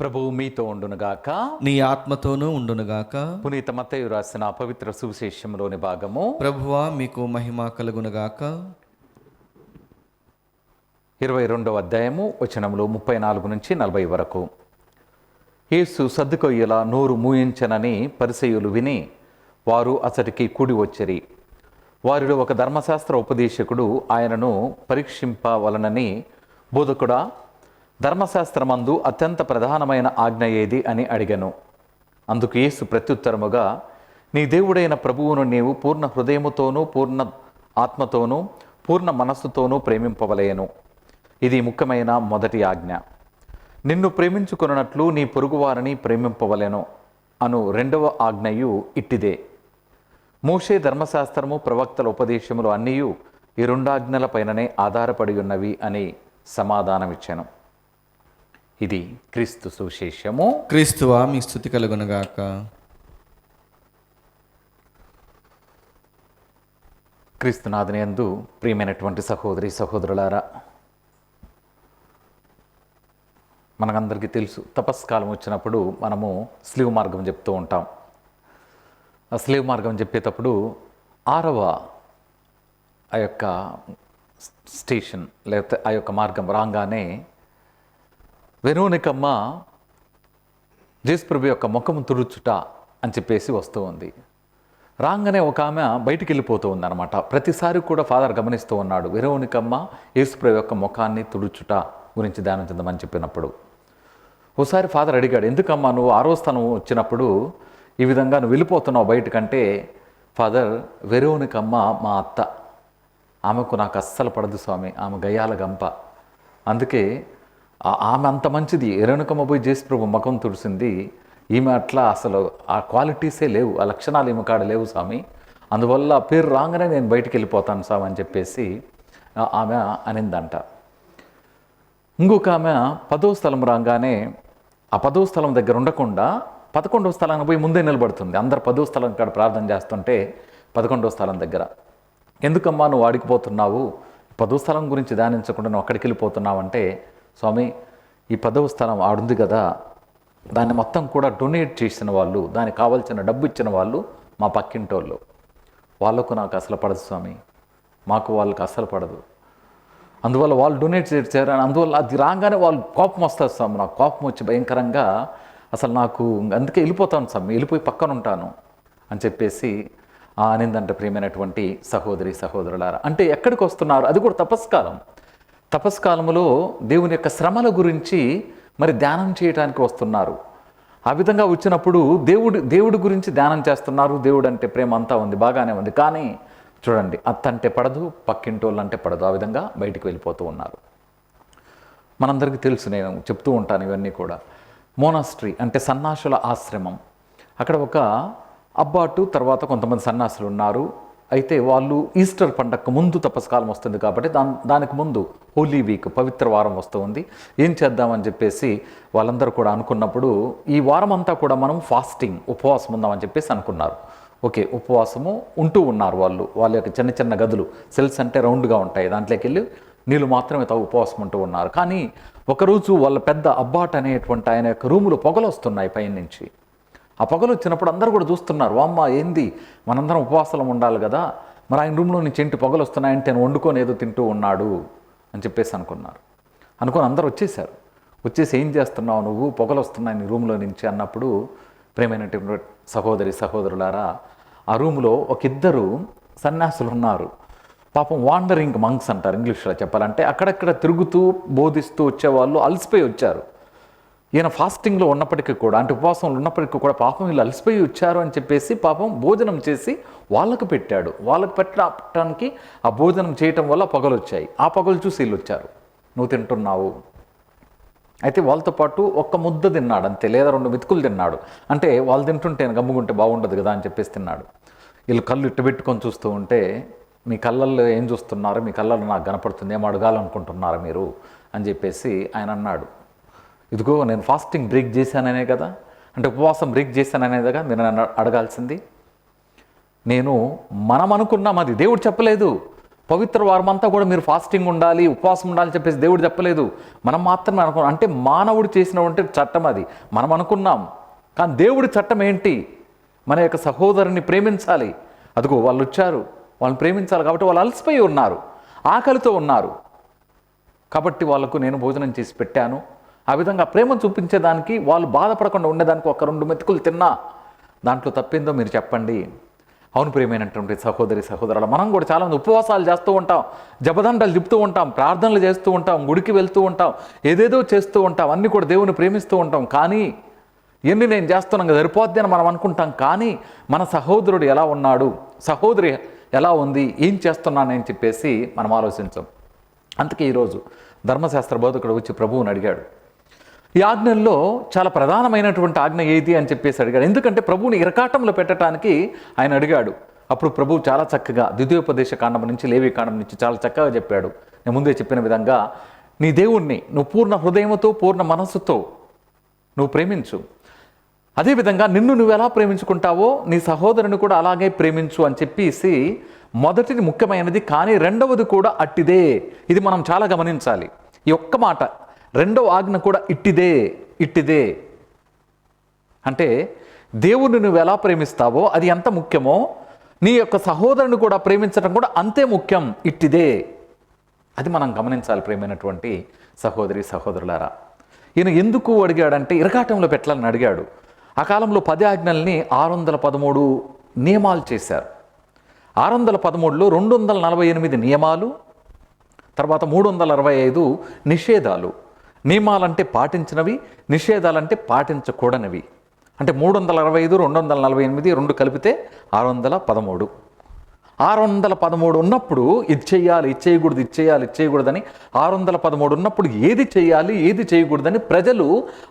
ప్రభువు మీతో ఉండునుగాక. నీ ఆత్మతోనూ ఉండునుగాక. పునీత మత్తయి రాసిన పవిత్ర సువిశేషంలోని భాగము. ప్రభువా మీకు మహిమ కలుగునుగాక. 22వ అధ్యాయము వచనములు 34 నుంచి 40 వరకు. యేసు సద్దుకొయ్యల నోరు మూయించనని పరిసయ్యులు విని వారు అతడికి కూడి వచ్చిరి. వారిలో ఒక ధర్మశాస్త్ర ఉపదేశకుడు ఆయనను పరీక్షింపవలనని, బోధకుడా, ధర్మశాస్త్రమందు అత్యంత ప్రధానమైన ఆజ్ఞ ఏది అని అడిగెను. అందుకు యేసు ప్రత్యుత్తరముగా, నీ దేవుడైన ప్రభువును నీవు పూర్ణ హృదయముతోనూ పూర్ణ ఆత్మతోనూ పూర్ణ మనస్సుతోనూ ప్రేమింపవలయను. ఇది ముఖ్యమైన మొదటి ఆజ్ఞ. నిన్ను ప్రేమించుకొనున్నట్లు నీ పొరుగువారిని ప్రేమింపవలెను అను రెండవ ఆజ్ఞయు ఇట్టిదే. మోషే ధర్మశాస్త్రము ప్రవక్తల ఉపదేశములు అన్నీయు ఈ రెండాజ్ఞల పైననే ఆధారపడి ఉన్నవి అని సమాధానమిచ్చాను. ఇది క్రీస్తు సువిశేషము. క్రీస్తువా మీ స్తుతి కలుగునుగాక. క్రీస్తునాథుని యందు ప్రియమైనటువంటి సహోదరి సహోదరులారా, మనకందరికీ తెలుసు, తపస్కాలం వచ్చినప్పుడు మనము స్లీవ్ మార్గం చెప్తూ ఉంటాం. ఆ స్లీవ్ మార్గం చెప్పేటప్పుడు 6వ ఆ యొక్క స్టేషన్ లేకపోతే ఆ యొక్క మార్గం రాగానే వెరోనికమ్మ జేసుప్రభు యొక్క ముఖము తుడుచుట అని చెప్పేసి వస్తూ ఉంది. రాగానే ఒక ఆమె బయటికి వెళ్ళిపోతూ ఉందన్నమాట. ప్రతిసారి కూడా ఫాదర్ గమనిస్తూ ఉన్నాడు, వెరోనికమ్మ యేసుప్రభు యొక్క ముఖాన్ని తుడుచుట గురించి ధ్యానించమని చెప్పినప్పుడు. ఒకసారి ఫాదర్ అడిగాడు, ఎందుకమ్మా నువ్వు 6వ స్థానం వచ్చినప్పుడు ఈ విధంగా నువ్వు వెళ్ళిపోతున్నావు బయటకంటే, ఫాదర్, వెరోనికమ్మ మా అత్త, ఆమెకు నాకు అస్సలు పడదు స్వామి, ఆమె గయ్యాల గంప, అందుకే ఆమె అంత మంచిది, వెరోనికమ్మ పోయి జేసుప్రభు ముఖం తుడిసింది, ఈమె అట్లా అసలు ఆ క్వాలిటీసే లేవు, ఆ లక్షణాలు ఈమె కాడ లేవు స్వామి, అందువల్ల పేరు రాగానే నేను బయటికి వెళ్ళిపోతాను స్వామి అని చెప్పేసి ఆమె అనిందంట. ఇంకొక ఆమె 10వ స్థలం రాగానే ఆ 10వ స్థలం దగ్గర ఉండకుండా 11వ స్థలానికి పోయి ముందే నిలబడుతుంది. అందరు 10వ స్థలం కాడ ప్రార్థన చేస్తుంటే 11వ స్థలం దగ్గర, ఎందుకమ్మా నువ్వు ఆడికిపోతున్నావు, 10వ స్థలం గురించి ధ్యానించకుండా నువ్వు అక్కడికి వెళ్ళిపోతున్నావు అంటే, స్వామి ఈ 10వ స్థలం ఆడుంది కదా, దాన్ని మొత్తం కూడా డొనేట్ చేసిన వాళ్ళు, దానికి కావాల్సిన డబ్బు ఇచ్చిన వాళ్ళు మా పక్కింటోళ్ళు, వాళ్ళకు నాకు అసలు పడదు స్వామి, మాకు వాళ్ళకి అసలు పడదు, అందువల్ల వాళ్ళు డొనేట్ చేశారు, అందువల్ల అది రాగానే వాళ్ళు కోపం వస్తుంది స్వామి, నాకు కోపం వచ్చి భయంకరంగా అసలు నాకు అందుకే వెళ్ళిపోతాను స్వామి, వెళ్ళిపోయి పక్కన ఉంటాను అని చెప్పేసి అనిందంటే ప్రియమైనటువంటి సహోదరి సహోదరులారా. అంటే ఎక్కడికి వస్తున్నారు, అది కూడా తపస్కాలం. తపస్కాలములో దేవుని యొక్క శ్రమల గురించి మరి ధ్యానం చేయడానికి వస్తున్నారు. ఆ విధంగా వచ్చినప్పుడు దేవుడి గురించి ధ్యానం చేస్తున్నారు. దేవుడు అంటే ప్రేమ అంతా ఉంది, బాగానే ఉంది, కానీ చూడండి, అత్త అంటే పడదు, పక్కింటోళ్ళు అంటే పడదు, ఆ విధంగా బయటికి వెళ్ళిపోతూ ఉన్నారు. మనందరికీ తెలుసు, నేను చెప్తూ ఉంటాను ఇవన్నీ కూడా. మోనాస్ట్రీ అంటే సన్నాసుల ఆశ్రమం. అక్కడ ఒక అబ్బాటు తర్వాత కొంతమంది సన్యాసులు ఉన్నారు. అయితే వాళ్ళు ఈస్టర్ పండగకు ముందు తపస్కాలం వస్తుంది కాబట్టి దానికి ముందు హోలీ వీక్, పవిత్ర వారం వస్తూ ఉంది. ఏం చేద్దామని చెప్పేసి వాళ్ళందరూ కూడా అనుకున్నప్పుడు, ఈ వారం అంతా కూడా మనం ఫాస్టింగ్, ఉపవాసం ఉందామని చెప్పేసి అనుకున్నారు. ఓకే, ఉపవాసము ఉంటూ ఉన్నారు వాళ్ళు. వాళ్ళ యొక్క చిన్న చిన్న గదులు, సెల్స్ అంటే రౌండ్గా ఉంటాయి, దాంట్లోకి వెళ్ళి నీళ్ళు మాత్రమే ఉపవాసం ఉంటూ ఉన్నారు. కానీ ఒకరోజు వాళ్ళ పెద్ద అబ్బాట్ అనేటువంటి ఆయన యొక్క రూములో పొగలు వస్తున్నాయి పైనుంచి. ఆ పొగలు వచ్చినప్పుడు అందరూ కూడా చూస్తున్నారు, అమ్మ ఏంది, మనందరం ఉపవాసాలు ఉండాలి కదా, మరి ఆయన రూమ్లో నుంచి ఏంటి పొగలు వస్తున్నాయంటే ఆయన వండుకొని ఏదో తింటూ ఉన్నాడు అని చెప్పేసి అనుకొని అందరూ వచ్చేసారు. వచ్చేసి ఏం చేస్తున్నావు నువ్వు, పొగలు వస్తున్నాయి నీ రూమ్లో నుంచి అన్నప్పుడు, ప్రేమైనటువంటి సహోదరి సహోదరులారా, ఆ రూములో ఒక ఇద్దరు సన్యాసులు ఉన్నారు. పాపం వాండరింగ్ మంక్స్ అంటారు ఇంగ్లీష్లో చెప్పాలంటే, అక్కడక్కడ తిరుగుతూ బోధిస్తూ వచ్చేవాళ్ళు అలసిపోయి వచ్చారు. ఈయన ఫాస్టింగ్లో ఉన్నప్పటికీ కూడా, అంటే ఉపవాసంలో ఉన్నప్పటికీ కూడా పాపం వీళ్ళు అలసిపోయి వచ్చారు అని చెప్పేసి పాపం భోజనం చేసి వాళ్ళకు పెట్టాడు. వాళ్ళకు పెట్టడానికి ఆ భోజనం చేయటం వల్ల పగలు వచ్చాయి. ఆ పగలు చూసి వీళ్ళు వచ్చారు, నువ్వు తింటున్నావు. అయితే వాళ్ళతో పాటు ఒక్క ముద్ద తిన్నాడు అంతే, లేదా 2 మెతుకులు తిన్నాడు. అంటే వాళ్ళు తింటుంటే గమ్ముకుంటే బాగుండదు కదా అని చెప్పేసి తిన్నాడు. వీళ్ళు కళ్ళు ఇట్టు పెట్టుకొని చూస్తూ ఉంటే, మీ కళ్ళల్లో ఏం చూస్తున్నారు, మీ కళ్ళల్లో నాకు కనపడుతుంది, ఏం అడగాలనుకుంటున్నారా మీరు అని చెప్పేసి ఆయన అన్నాడు. ఇదిగో నేను ఫాస్టింగ్ బ్రేక్ చేశాననే కదా, అంటే ఉపవాసం బ్రేక్ చేశాననేదిగా మీరు నన్ను అడగాల్సింది. నేను మనం అనుకున్నాం, అది దేవుడు చెప్పలేదు. పవిత్ర వారమంతా కూడా మీరు ఫాస్టింగ్ ఉండాలి, ఉపవాసం ఉండాలి చెప్పేసి దేవుడు చెప్పలేదు. మనం మాత్రమే అనుకున్నాం. అంటే మానవుడు చేసినటువంటి చట్టం అది, మనం అనుకున్నాం. కానీ దేవుడి చట్టం ఏంటి? మన యొక్క సహోదరుని ప్రేమించాలి. అదిగో వాళ్ళు వచ్చారు, వాళ్ళని ప్రేమించాలి కాబట్టి వాళ్ళు అలసిపోయి ఉన్నారు, ఆకలితో ఉన్నారు. కాబట్టి వాళ్ళకు నేను భోజనం చేసి పెట్టాను. ఆ విధంగా ప్రేమ చూపించేదానికి, వాళ్ళు బాధపడకుండా ఉండేదానికి ఒక 2 మెతుకులు తిన్నా దాంట్లో తప్పిందో మీరు చెప్పండి. అవును ప్రియమైనటువంటి సహోదరి సహోదరులు, మనం కూడా చాలామంది ఉపవాసాలు చేస్తూ ఉంటాం, జపదండలు చెప్తూ ఉంటాం, ప్రార్థనలు చేస్తూ ఉంటాం, గుడికి వెళ్తూ ఉంటాం, ఏదేదో చేస్తూ ఉంటాం, అన్నీ కూడా దేవుని ప్రేమిస్తూ ఉంటాం. కానీ ఎన్ని నేను చేస్తున్నాం కదా సరిపోద్ది అని మనం అనుకుంటాం. కానీ మన సహోదరుడు ఎలా ఉన్నాడు, సహోదరి ఎలా ఉంది, ఏం చేస్తున్నానని చెప్పేసి మనం ఆలోచించాం. అందుకే ఈరోజు ధర్మశాస్త్ర బోధకుడు వచ్చి ప్రభువుని అడిగాడు. ఈ ఆజ్ఞల్లో చాలా ప్రధానమైనటువంటి ఆజ్ఞ ఏది అని చెప్పేసి అడిగాడు. ఎందుకంటే ప్రభువుని ఇరకాటంలో పెట్టడానికి ఆయన అడిగాడు. అప్పుడు ప్రభువు చాలా చక్కగా ద్వితీయోపదేశ కాండం నుంచి, లేవి కాండం నుంచి చాలా చక్కగా చెప్పాడు. నేను ముందే చెప్పిన విధంగా నీ దేవుణ్ణి నువ్వు పూర్ణ హృదయంతో, పూర్ణ మనస్సుతో నువ్వు ప్రేమించు. అదేవిధంగా నిన్ను నువ్వు ఎలా ప్రేమించుకుంటావో నీ సహోదరుని కూడా అలాగే ప్రేమించు అని చెప్పేసి మొదటిది ముఖ్యమైనది. కానీ రెండవది కూడా అట్టిదే. ఇది మనం చాలా గమనించాలి. ఈ ఒక్క మాట, రెండవ ఆజ్ఞ కూడా ఇట్టిదే. అంటే దేవుణ్ణి నువ్వు ఎలా ప్రేమిస్తావో అది ఎంత ముఖ్యమో, నీ యొక్క సహోదరుని కూడా ప్రేమించడం కూడా అంతే ముఖ్యం. ఇట్టిదే, అది మనం గమనించాలి ప్రేమైనటువంటి సహోదరి సహోదరులారా. ఈయన ఎందుకు అడిగాడంటే ఇరకాటంలో పెట్టాలని అడిగాడు. ఆ కాలంలో 10 ఆజ్ఞల్ని 613 నియమాలు చేశారు. 613లో 248 నియమాలు, తర్వాత 365 నిషేధాలు. నియమాలంటే పాటించినవి, నిషేధాలంటే పాటించకూడనివి. అంటే 365, 248 రెండు కలిపితే 613. 613 ఉన్నప్పుడు ఇది చేయాలి, ఇది చేయకూడదు, ఇది చేయాలి, ఇది చేయకూడదని 613 ఉన్నప్పుడు ఏది చేయాలి, ఏది చేయకూడదని ప్రజలు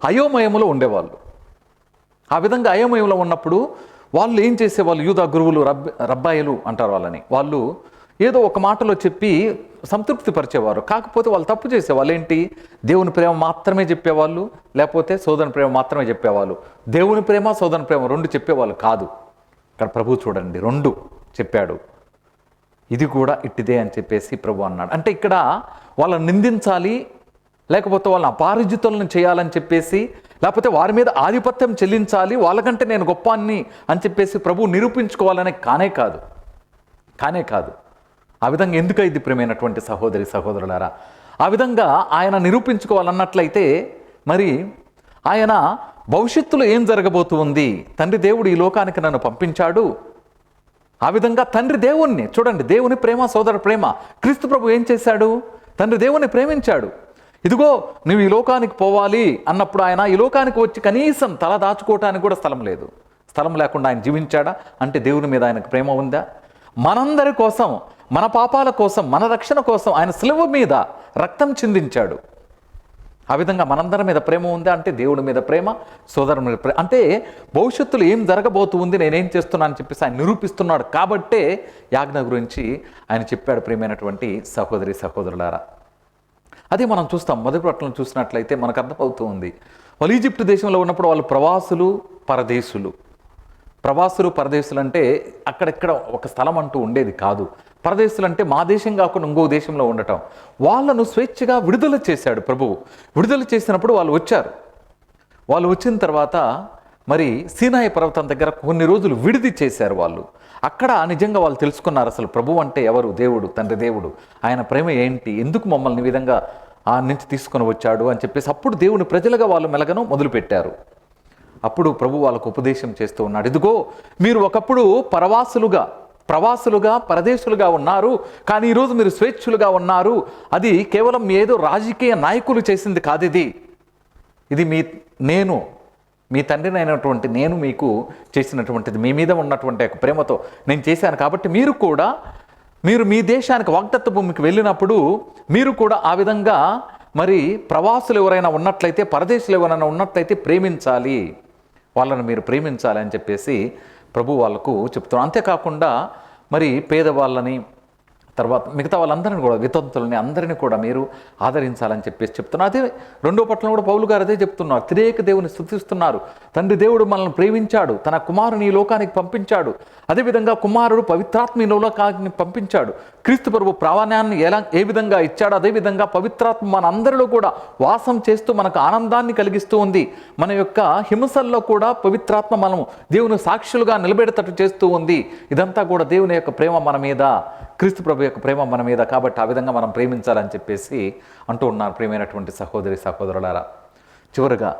అయోమయంలో ఉండేవాళ్ళు. ఆ విధంగా అయోమయంలో ఉన్నప్పుడు వాళ్ళు ఏం చేసేవాళ్ళు, యూదా గురువులు, రబ్బాయిలు అంటారు వాళ్ళని, వాళ్ళు ఏదో ఒక మాటలో చెప్పి సంతృప్తి పరిచేవారు. కాకపోతే వాళ్ళు తప్పు చేసేవాళ్ళు. ఏంటి? దేవుని ప్రేమ మాత్రమే చెప్పేవాళ్ళు, లేకపోతే సోదరుని ప్రేమ మాత్రమే చెప్పేవాళ్ళు. దేవుని ప్రేమ, సోదరుని ప్రేమ రెండు చెప్పేవాళ్ళు కాదు. ఇక్కడ ప్రభు చూడండి 2 చెప్పాడు. ఇది కూడా ఇట్టిదే అని చెప్పేసి ప్రభు అన్నాడు. అంటే ఇక్కడ వాళ్ళని నిందించాలి, లేకపోతే వాళ్ళని అపారిజితులను చేయాలని చెప్పేసి, లేకపోతే వారి మీద ఆధిపత్యం చెల్లించాలి, వాళ్ళకంటే నేను గొప్ప అని చెప్పేసి ప్రభు నిరూపించుకోవాలనే కానే కాదు. ఆ విధంగా ఎందుకైంది ప్రేమైనటువంటి సహోదరి సహోదరులారా? ఆ విధంగా ఆయన నిరూపించుకోవాలన్నట్లయితే మరి ఆయన భవిష్యత్తులో ఏం జరగబోతుంది, తండ్రి దేవుడు ఈ లోకానికి నన్ను పంపించాడు. ఆ విధంగా తండ్రి దేవుణ్ణి చూడండి, దేవుని ప్రేమ, సోదర ప్రేమ. క్రీస్తు ప్రభు ఏం చేశాడు? తండ్రి దేవుణ్ణి ప్రేమించాడు. ఇదిగో నువ్వు ఈ లోకానికి పోవాలి అన్నప్పుడు ఆయన ఈ లోకానికి వచ్చి కనీసం తల దాచుకోవటానికి కూడా స్థలం లేదు. స్థలం లేకుండా ఆయన జీవించాడా? అంటే దేవుని మీద ఆయనకు ప్రేమ ఉందా? మనందరి కోసం, మన పాపాల కోసం, మన రక్షణ కోసం ఆయన శిలువ మీద రక్తం చిందించాడు. ఆ విధంగా మనందరి మీద ప్రేమ ఉందా? అంటే దేవుడి మీద ప్రేమ, సోదరుని మీద ప్రేమ. అంటే భవిష్యత్తులో ఏం జరగబోతుంది, నేనేం చేస్తున్నాను అని చెప్పేసి ఆయన నిరూపిస్తున్నాడు. కాబట్టే యాజ్ఞ గురించి ఆయన చెప్పాడు ప్రియమైనటువంటి సహోదరి సహోదరులారా. అదే మనం చూస్తాం. మొదటి పట్టణం చూసినట్లయితే మనకు అర్థమవుతూ ఉంది. వాళ్ళు ఈజిప్ట్ దేశంలో ఉన్నప్పుడు వాళ్ళు ప్రవాసులు, పరదేశులు అంటే అక్కడెక్కడ ఒక స్థలం అంటూ ఉండేది కాదు. పరదేశులు అంటే మా దేశం కాకుండా ఇంకో దేశంలో ఉండటం. వాళ్ళను స్వేచ్ఛగా విడుదల చేశాడు ప్రభువు. విడుదల చేసినప్పుడు వాళ్ళు వచ్చారు. వాళ్ళు వచ్చిన తర్వాత మరి సీనాయి పర్వతం దగ్గర కొన్ని రోజులు విడిది చేశారు వాళ్ళు. అక్కడ నిజంగా వాళ్ళు తెలుసుకున్నారు అసలు ప్రభు అంటే ఎవరు, దేవుడు, తండ్రి దేవుడు, ఆయన ప్రేమ ఏంటి, ఎందుకు మమ్మల్ని ఈ విధంగా ఆ నుంచి తీసుకొని వచ్చాడు అని చెప్పేసి అప్పుడు దేవుని ప్రజలుగా వాళ్ళు మెలగను మొదలుపెట్టారు. అప్పుడు ప్రభు వాళ్ళకు ఉపదేశం చేస్తూ ఉన్నాడు. ఇదిగో మీరు ఒకప్పుడు ప్రవాసులుగా పరదేశులుగా ఉన్నారు, కానీ ఈరోజు మీరు స్వేచ్ఛులుగా ఉన్నారు. అది కేవలం ఏదో రాజకీయ నాయకులు చేసింది కాదు. ఇది మీ తండ్రిని అయినటువంటి నేను మీకు చేసినటువంటిది, మీ మీద ఉన్నటువంటి ఒక ప్రేమతో నేను చేశాను. కాబట్టి మీరు మీ దేశానికి వాగ్దత్త భూమికి వెళ్ళినప్పుడు మీరు కూడా ఆ విధంగా మరి ప్రవాసులు ఎవరైనా ఉన్నట్లయితే, పరదేశులు ఎవరైనా ఉన్నట్లయితే ప్రేమించాలి, వాళ్ళని మీరు ప్రేమించాలి అని చెప్పేసి ప్రభు వాళ్ళకు చెప్తున్నారు. అంతేకాకుండా మరి పేదవాళ్ళని, తర్వాత మిగతా వాళ్ళందరినీ కూడా, వితంతులని అందరినీ కూడా మీరు ఆదరించాలని చెప్పేసి చెప్తున్నారు. అదే రెండో పట్ల కూడా పౌలు గారు అదే చెప్తున్నారు. త్రియేక దేవుని స్తుతిస్తున్నారు. తండ్రి దేవుడు మనల్ని ప్రేమించాడు, తన కుమారుని ఈ లోకానికి పంపించాడు. అదేవిధంగా కుమారుడు పవిత్రాత్మ ఈ లోకానికి పంపించాడు. క్రీస్తు ప్రభు ప్రాధాన్యాన్ని ఏ విధంగా ఇచ్చాడో అదేవిధంగా పవిత్రాత్మ మన అందరిలో కూడా వాసం చేస్తూ మనకు ఆనందాన్ని కలిగిస్తూ ఉంది. మన యొక్క హింసల్లో కూడా పవిత్రాత్మ మనము దేవుని సాక్షులుగా నిలబెడేటట్టు చేస్తూ ఉంది. ఇదంతా కూడా దేవుని యొక్క ప్రేమ మన మీద, క్రీస్తు ప్రభు యొక్క ప్రేమ మన మీద. కాబట్టి ఆ విధంగా మనం ప్రేమించాలని చెప్పేసి అంటూ ఉన్నారు. ప్రేమైనటువంటి సహోదరి సహోదరులారా, చివరిగా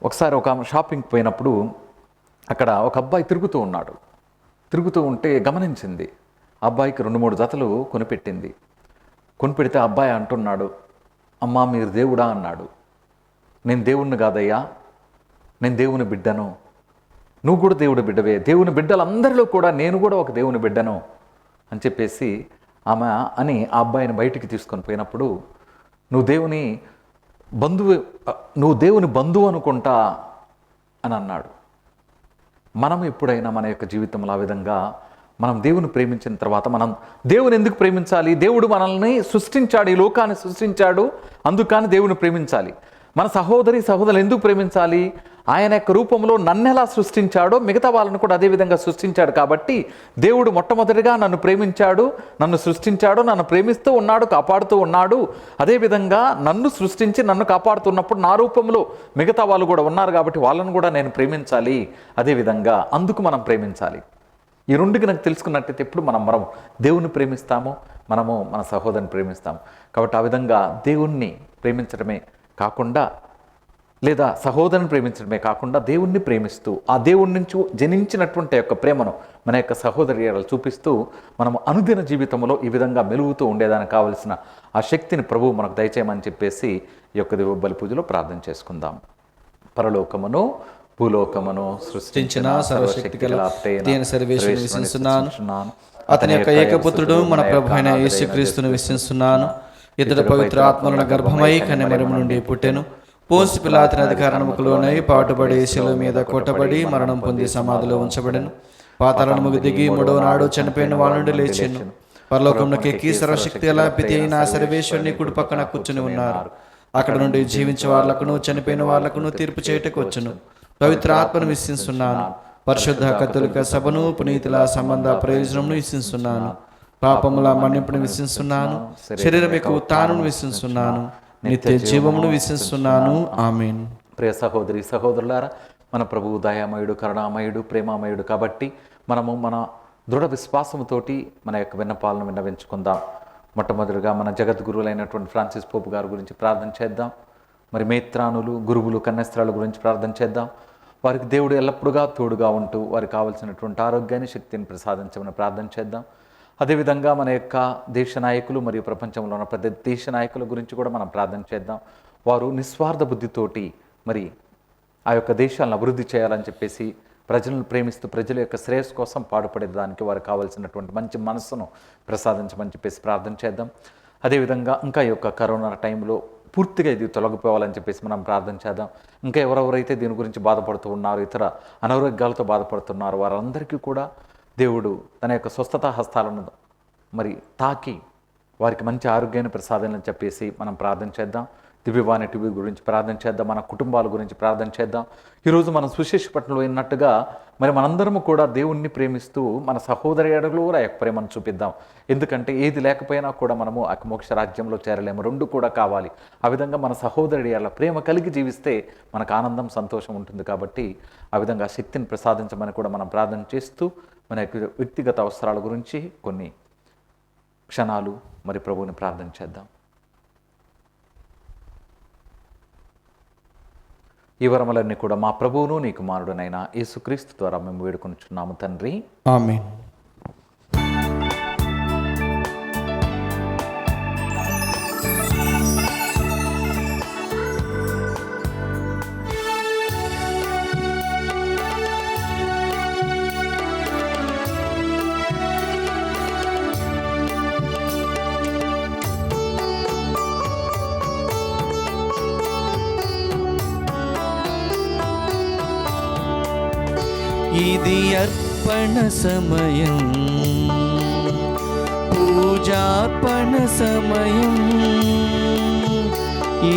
ఒకసారి ఒక షాపింగ్కి పోయినప్పుడు అక్కడ ఒక అబ్బాయి తిరుగుతూ ఉంటే గమనించింది. ఆ అబ్బాయికి 2-3 జతలు కొనిపెడితే ఆ అబ్బాయి అంటున్నాడు, అమ్మా మీరు దేవుడా అన్నాడు. నేను దేవుణ్ణి కాదయ్యా, నేను దేవుని బిడ్డను, నువ్వు కూడా దేవుడి బిడ్డవే, దేవుని బిడ్డలందరిలో కూడా నేను కూడా ఒక దేవుని బిడ్డను అని చెప్పేసి ఆమె అని ఆ అబ్బాయిని బయటికి తీసుకొని పోయినప్పుడు, నువ్వు దేవుని బంధువు అనుకుంటా అని అన్నాడు. మనం ఎప్పుడైనా మన యొక్క జీవితంలో ఆ విధంగా మనం దేవుని ప్రేమించిన తర్వాత, మనం దేవుని ఎందుకు ప్రేమించాలి? దేవుడు మనల్ని సృష్టించాడు, ఈ లోకాన్ని సృష్టించాడు, అందుకని దేవుని ప్రేమించాలి. మన సహోదరులు ఎందుకు ప్రేమించాలి? ఆయన యొక్క రూపంలో నన్ను ఎలా సృష్టించాడో మిగతా వాళ్ళని కూడా అదేవిధంగా సృష్టించాడు. కాబట్టి దేవుడు మొట్టమొదటిగా నన్ను ప్రేమించాడు, నన్ను సృష్టించాడు, నన్ను ప్రేమిస్తూ ఉన్నాడు, కాపాడుతూ ఉన్నాడు. అదేవిధంగా నన్ను సృష్టించి నన్ను కాపాడుతున్నప్పుడు నా రూపంలో మిగతా వాళ్ళు కూడా ఉన్నారు కాబట్టి వాళ్ళను కూడా నేను ప్రేమించాలి. అదేవిధంగా అందుకు మనం ప్రేమించాలి. ఈ రెండుకి నాకు తెలుసుకున్నట్టయితే ఎప్పుడు మనం దేవుణ్ణి ప్రేమిస్తాము, మనము మన సహోదరుని ప్రేమిస్తాము. కాబట్టి ఆ విధంగా దేవుణ్ణి ప్రేమించడమే కాకుండా, లేదా సహోదరుని ప్రేమించడమే కాకుండా దేవుణ్ణి ప్రేమిస్తూ ఆ దేవుడి నుంచి జనించినటువంటి యొక్క ప్రేమను మన యొక్క సహోదర్యాలు చూపిస్తూ మనము అనుదిన జీవితంలో ఈ విధంగా మెలుగుతూ ఉండేదానికి కావలసిన ఆ శక్తిని ప్రభువు మనకు దయచేయమని చెప్పేసి ఈ యొక్క దివ్య బలి పూజలో ప్రార్థన చేసుకుందాం. పరలోకమును భూలోకమును సృష్టించిన సర్వశక్తి గల సర్వేశ్వరుని విశ్వసిస్తున్నాను. అతని యొక్క ఏకపుత్రుడు మన ప్రభు అయిన యేసుక్రీస్తును విశ్వసిస్తున్నాను. ఇతడు పవిత్ర ఆత్మలను గర్భమై కన్యమరిమ నుండి పుట్టెను. పోన్సు పిలాతుని అధికారానికి లోనై పాటుబడి శిలువ మీద కొట్టబడి మరణం పొంది సమాధిలో ఉంచబడెను. పాతాళముకు దిగి 3వ నాడు చనిపోయిన వాళ్ళ నుండి లేచెను. పరలోకమునకు ఎక్కి సర్వశక్తి గల పితి అయిన సర్వేశ్వరుని కుడి పక్కన కూర్చుని ఉన్నారు. అక్కడ నుండి జీవించే వాళ్ళకును చనిపోయిన వాళ్ళకును తీర్పు చేయటకు వచ్చును. పవిత్ర ఆత్మను విశ్వసిస్తున్నాను. పరిశుద్ధ కథోలిక సభను, పునీతుల సంబంధ ప్రయోజనమును విశ్వసిస్తున్నాను. పాపముల మన్నింపును విశ్వసిస్తున్నాను. శరీరం యొక్క ఉత్థానమును విశ్వసిస్తున్నాను. నిత్య జీవమును విశ్వసిస్తున్నాను. ఆమేన్. ప్రియ సహోదరి సహోదరులారా, మన ప్రభువు దయామయుడు, కరుణామయుడు, ప్రేమామయుడు. కాబట్టి మనము మన దృఢ విశ్వాసముతోటి మన యొక్క విన్నపాలను విన్నవించుకుందాం. మొట్టమొదటిగా మన జగద్గురువులైనటువంటి ఫ్రాన్సిస్ పోపు గారి గురించి ప్రార్థన చేద్దాం. మరి మేత్రానులు, గురువులు, కన్యస్త్రాల గురించి ప్రార్థన చేద్దాం. వారికి దేవుడు ఎల్లప్పుడూగా తోడుగా ఉంటూ వారికి కావలసినటువంటి ఆరోగ్యాన్ని, శక్తిని ప్రసాదించమని ప్రార్థన చేద్దాం. అదేవిధంగా మన యొక్క దేశ నాయకులు మరియు ప్రపంచంలో ఉన్న ప్రతి దేశ నాయకుల గురించి కూడా మనం ప్రార్థన చేద్దాం. వారు నిస్వార్థ బుద్ధితోటి మరి ఆ యొక్క దేశాలను అభివృద్ధి చేయాలని చెప్పేసి, ప్రజలను ప్రేమిస్తూ ప్రజల యొక్క శ్రేయస్సు కోసం పాటుపడేదానికి వారికి కావాల్సినటువంటి మంచి మనస్సును ప్రసాదించమని చెప్పేసి ప్రార్థన చేద్దాం. అదేవిధంగా ఇంకా ఈ యొక్క కరోనా టైంలో పూర్తిగా ఇది తొలగిపోవాలని చెప్పేసి మనం ప్రార్థన చేద్దాం. ఇంకా ఎవరెవరైతే దీని గురించి బాధపడుతూ ఉన్నారో, ఇతర అనారోగ్యాలతో బాధపడుతున్నారో వారందరికీ కూడా దేవుడు తన యొక్క స్వస్థత హస్తాలను మరి తాకి వారికి మంచి ఆరోగ్యాన్ని ప్రసాదాలని చెప్పేసి మనం ప్రార్థన చేద్దాం. దివ్యవాణి టీవీ గురించి ప్రార్థన చేద్దాం. మన కుటుంబాల గురించి ప్రార్థన చేద్దాం. ఈరోజు మనం సుశేషపట్నంలో విన్నట్టుగా మరి మనందరము కూడా దేవుణ్ణి ప్రేమిస్తూ మన సహోదరి ఎడలో ఆ యొక్క ప్రేమను చూపిద్దాం. ఎందుకంటే ఏది లేకపోయినా కూడా మనము ఆ మోక్ష రాజ్యంలో చేరలేము, రెండు కూడా కావాలి. ఆ విధంగా మన సహోదరి ఎడల ప్రేమ కలిగి జీవిస్తే మనకు ఆనందం, సంతోషం ఉంటుంది. కాబట్టి ఆ విధంగా శక్తిని ప్రసాదించమని కూడా మనం ప్రార్థన చేస్తూ మన యొక్క వ్యక్తిగత అవసరాల గురించి కొన్ని క్షణాలు మరి ప్రభువుని ప్రార్థన చేద్దాం. ఈ వరములన్నీ కూడా మా ప్రభువును నీ కుమారుడునైన యేసుక్రీస్తు ద్వారా మేము వేడుకొనుచున్నాము తండ్రి. ఆమేన్. ఇది అర్పణ సమయం, పూజార్పణ సమయం,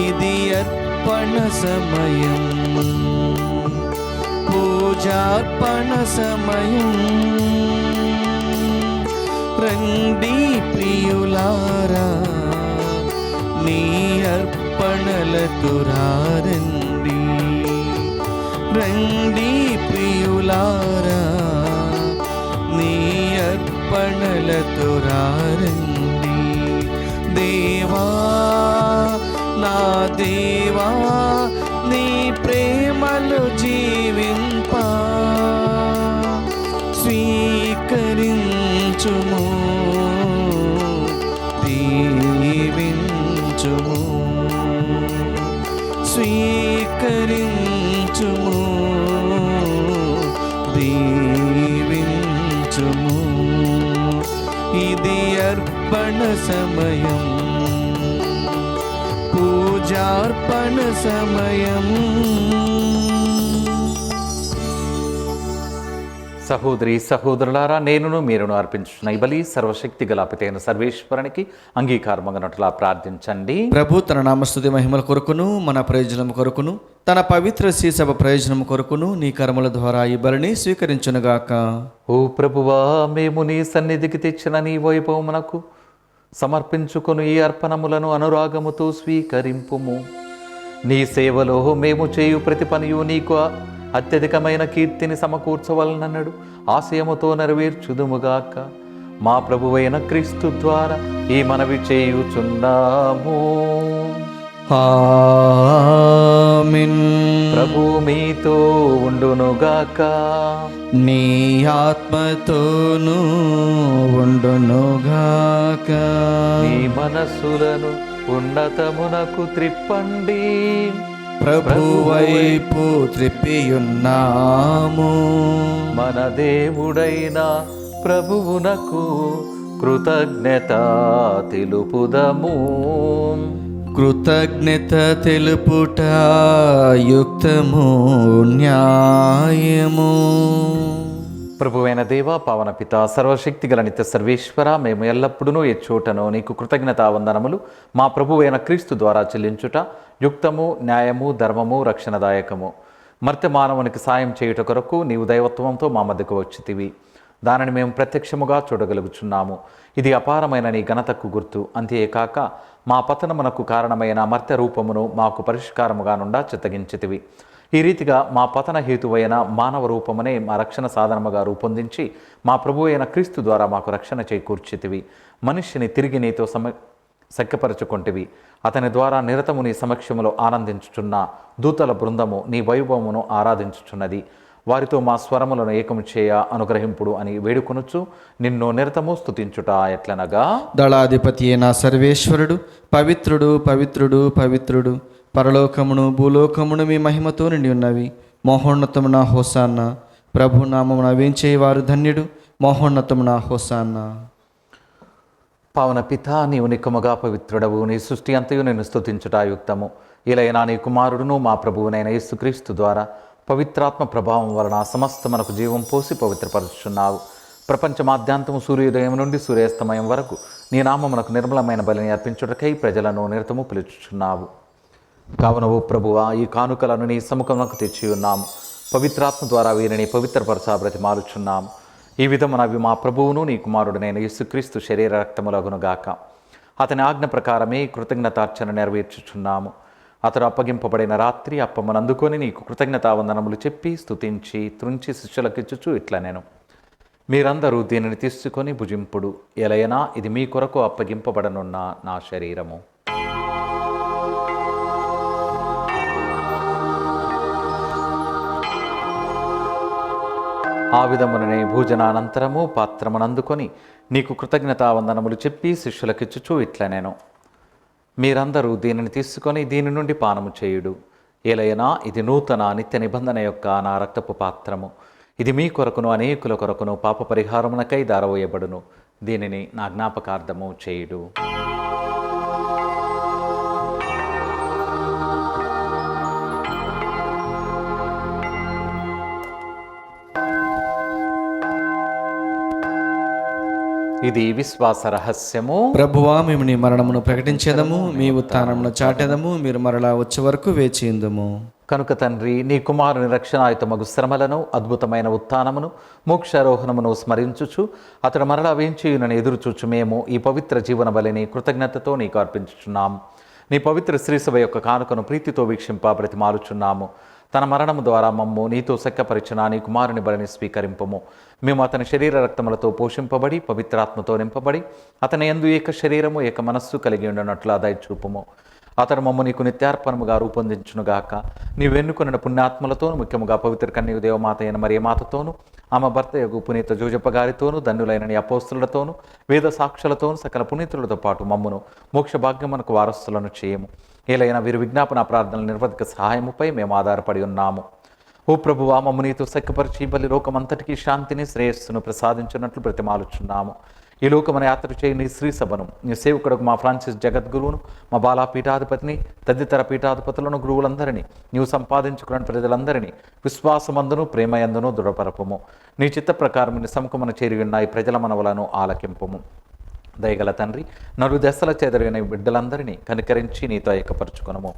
ఇది అర్పణ సమయం, పూజార్పణ సమయం. రండి ప్రియులారా, నీ అర్పణలతో రండి. రండి ప్రియులారా, నీ అర్పణలతో రండి. దేవా నా దేవా, నీ ప్రేమలో జీవింపా స్వీకరించుము, దీవించుము, స్వీకరించుము, దీవించుము. ఇది అర్పణ సమయం, పూజార్పణ సమయం. సహోదరి సహోదరులారా, నేనును మీరును అర్పించున్న ఈ బలి సర్వశక్తి గల పితైన సర్వేశ్వరునికి అంగీకారమగినట్లా ప్రార్థించండి. ప్రభు తన నామస్తుతి మహిమల కొరకును, మన ప్రయోజనం కొరకును, తన పవిత్ర శ్రీసభ ప్రయోజనం కొరకును నీ కర్మల ద్వారా ఈ బలిని స్వీకరించునుగాక. ఓ ప్రభువా, మేము నీ సన్నిధికి తెచ్చిన నీ వైభవమునకు సమర్పించుకొను ఈ అర్పణములను అనురాగముతో స్వీకరింపుము. నీ సేవలో మేము చేయు ప్రతి పనియు నీకు అత్యధికమైన కీర్తిని సమకూర్చవలనన్నాడు ఆశయముతో నెరవేర్చుదుముగాక. మా ప్రభువైన క్రీస్తు ద్వారా ఈ మనవి చేయుచున్నాము. ఆమేన్. ప్రభు మీతో ఉండునుగాక, నీ ఆత్మతోనూ ఉండునుగాక. నీ మనస్సులను ఉన్నతమునకు త్రిప్పండి. ప్రభు వైపు త్రిప్పియున్నాము. మన దేవుడైన ప్రభువునకు కృతజ్ఞత తెలుపుదము. కృతజ్ఞత తెలుపుట యుక్తము, న్యాయము. ప్రభువైన దేవ, పావన పిత, సర్వశక్తి గల నిత్య సర్వేశ్వర, మేము ఎల్లప్పుడూ ఎచ్చోటను నీకు కృతజ్ఞతావందనములు మా ప్రభువైన క్రీస్తు ద్వారా చెల్లించుట యుక్తము, న్యాయము, ధర్మము, రక్షణదాయకము. మర్త్య మానవునికి సాయం చేయుట కొరకు నీవు దైవత్వంతో మా మధ్యకు వచ్చితివి. దానిని మేము ప్రత్యక్షముగా చూడగలుగుచున్నాము. ఇది అపారమైన నీ ఘనతకు గుర్తు. అంతేకాక మా పతనమునకు కారణమైన మర్త్య రూపమును మాకు పరిష్కారముగా నుండా చిత్తగించితివి. ఈ రీతిగా మా పతన హేతువైన మానవ రూపమునే మా రక్షణ సాధనముగా రూపొందించి మా ప్రభు అయిన క్రీస్తు ద్వారా మాకు రక్షణ చేకూర్చితివి. మనిషిని తిరిగి నీతో సఖ్యపరచుకొంటివి. అతని ద్వారా నిరతము నీ సమక్షములో ఆనందించుచున్న దూతల బృందము నీ వైభవమును ఆరాధించుచున్నది. వారితో మా స్వరములను ఏకము చేయ అనుగ్రహింపుడు అని వేడుకొనుచు నిన్ను నిరతము స్తుతించుట ఎట్లనగా, దళాధిపతి అయిన సర్వేశ్వరుడు పవిత్రుడు, పవిత్రుడు, పవిత్రుడు, పరలోకమును భూలోకమును మీ మహిమతో నిండి ఉన్నవి. మహోన్నతమున హోసాన్న. ప్రభు నామమున వేంచేవారు ధన్యుడు. మహోన్నతమున హోసాన్న. పావన పిత, నీవు నిక్కముగా పవిత్రుడవు. నీ సృష్టి అంతయు నిన్ను స్తుతించుట యుక్తము. ఇలైనా నీ కుమారుడును మా ప్రభువునైన యేసుక్రీస్తు ద్వారా పవిత్రాత్మ ప్రభావం వలన సమస్త మనకు జీవం పోసి పవిత్రపరుచుచున్నావు. ప్రపంచమాద్యాంతము సూర్యోదయం నుండి సూర్యాస్తమయం వరకు నీ నామమునకు నిర్మలమైన బలిని అర్పించుటకై ప్రజలను నిరతము పిలుచుచున్నావు. కావున ఓ ప్రభువా, ఈ కానుకలను నీ సముఖమునకు తెచ్చి ఉన్నాము. పవిత్రాత్మ ద్వారా వీరిని పవిత్రపరచా బ్రతిమాలుచున్నాము. ఈ విధమున అవి మా ప్రభువును నీ కుమారుడునైన యేసుక్రీస్తు శరీర రక్తములగునుగాక. అతని ఆజ్ఞ ప్రకారమే కృతజ్ఞతార్చన నెరవేర్చుచున్నాము. అతడు అప్పగింపబడిన రాత్రి అప్పమును అందుకొని నీకు కృతజ్ఞతావందనములు చెప్పి స్తుతించి త్రుంచి శిష్యులకిచ్చుచు ఇట్లా నేను, మీరందరూ దీనిని తీసుకొని భుజింపుడు. ఎలయనా ఇది మీ కొరకు అప్పగింపబడనున్న నా శరీరము. ఆ విధముననే భోజనానంతరము పాత్రమునందుకొని నీకు కృతజ్ఞతావందనములు చెప్పి శిష్యులకిచ్చుచు ఇట్లా నేను, మీరందరూ దీనిని తీసుకొని దీని నుండి పానము చేయుడు. ఏలైనా ఇది నూతన నిత్య నిబంధన యొక్క నా రక్తపు పాత్రము. ఇది మీ కొరకును అనేకుల కొరకును పాప పరిహారమునకై దారవేయబడును. దీనిని నా జ్ఞాపకార్థము చేయుడు. ఇది విశ్వాస రహస్యము. ప్రభువా మేము నీ మరణమును ప్రకటించేదము, మీ ఉత్థానమును చాటెదము, మీరు మరలా వచ్చే వరకు వేచియుందుము. కనుక తండ్రి, నీ కుమారుని రక్షణాయుతమగు శ్రమలను, అద్భుతమైన ఉత్థానమును, మోక్షారోహణమును స్మరించుచు అతడు మరలా వేంచేయునని ఎదురుచూచు మేము ఈ పవిత్ర జీవన బలిని కృతజ్ఞతతో నీకు అర్పించుచున్నాము. నీ పవిత్ర శ్రీసభ యొక్క కానుకను ప్రీతితో వీక్షింప బ్రతిమాలుచున్నాము. తన మరణము ద్వారా మమ్ము నీతో సఖ్యపరిచిన నీ కుమారుని బలిని స్వీకరింపము. మేము అతని శరీర రక్తములతో పోషింపబడి పవిత్రాత్మతో నింపబడి అతని యందు ఏక శరీరము ఏక మనస్సు కలిగి ఉండనట్లు దయచూపుము. అతడు మమ్ము నీకు నిత్యార్పణముగా రూపొందించునుగాక. నీవు ఎన్నుకొనిన పుణ్యాత్మలతోనూ, ముఖ్యముగా పవిత్ర కన్యకు దేవమాత అయిన మరియమాతతోనూ, ఆమె భర్త యగు పునీత జోజప్ప గారితోనూ, ధన్యులైన నీ అపోస్తులతోనూ, వేద సాక్షులతోనూ, సకల పునీతులతో పాటు మమ్మును మోక్ష భాగ్యమునకు వారసులను చేయము. ఏలైనా వీరు విజ్ఞాపన ప్రార్థనల నిర్వధిక సహాయముపై మేము ఆధారపడి ఉన్నాము. ఓ ప్రభువా, మమ్ము నీతో సఖ్యపరిచి బలి లోకమంతటికీ శాంతిని, శ్రేయస్సును ప్రసాదించినట్లు బ్రతిమాలుచున్నాము. ఈ లోకమున యాత్ర చేయి నీ శ్రీ సభను, నీ సేవకుడుకు మా ఫ్రాన్సిస్ జగద్గురువును, మా బాలా పీఠాధిపతిని, తదితర పీఠాధిపతులను, గురువులందరినీ, నీవు సంపాదించుకున్న ప్రజలందరినీ విశ్వాసమందును ప్రేమయందును దృఢపరపము. నీ చిత్త ప్రకారం నీ సముఖమున చేరి ఉన్న ఈ ప్రజల మనవలను ఆలకింపము. దయగల తండ్రి, నలుదశల చెదరైన బిడ్డలందరినీ కనికరించి నీతో ఏకపరచుకొనము.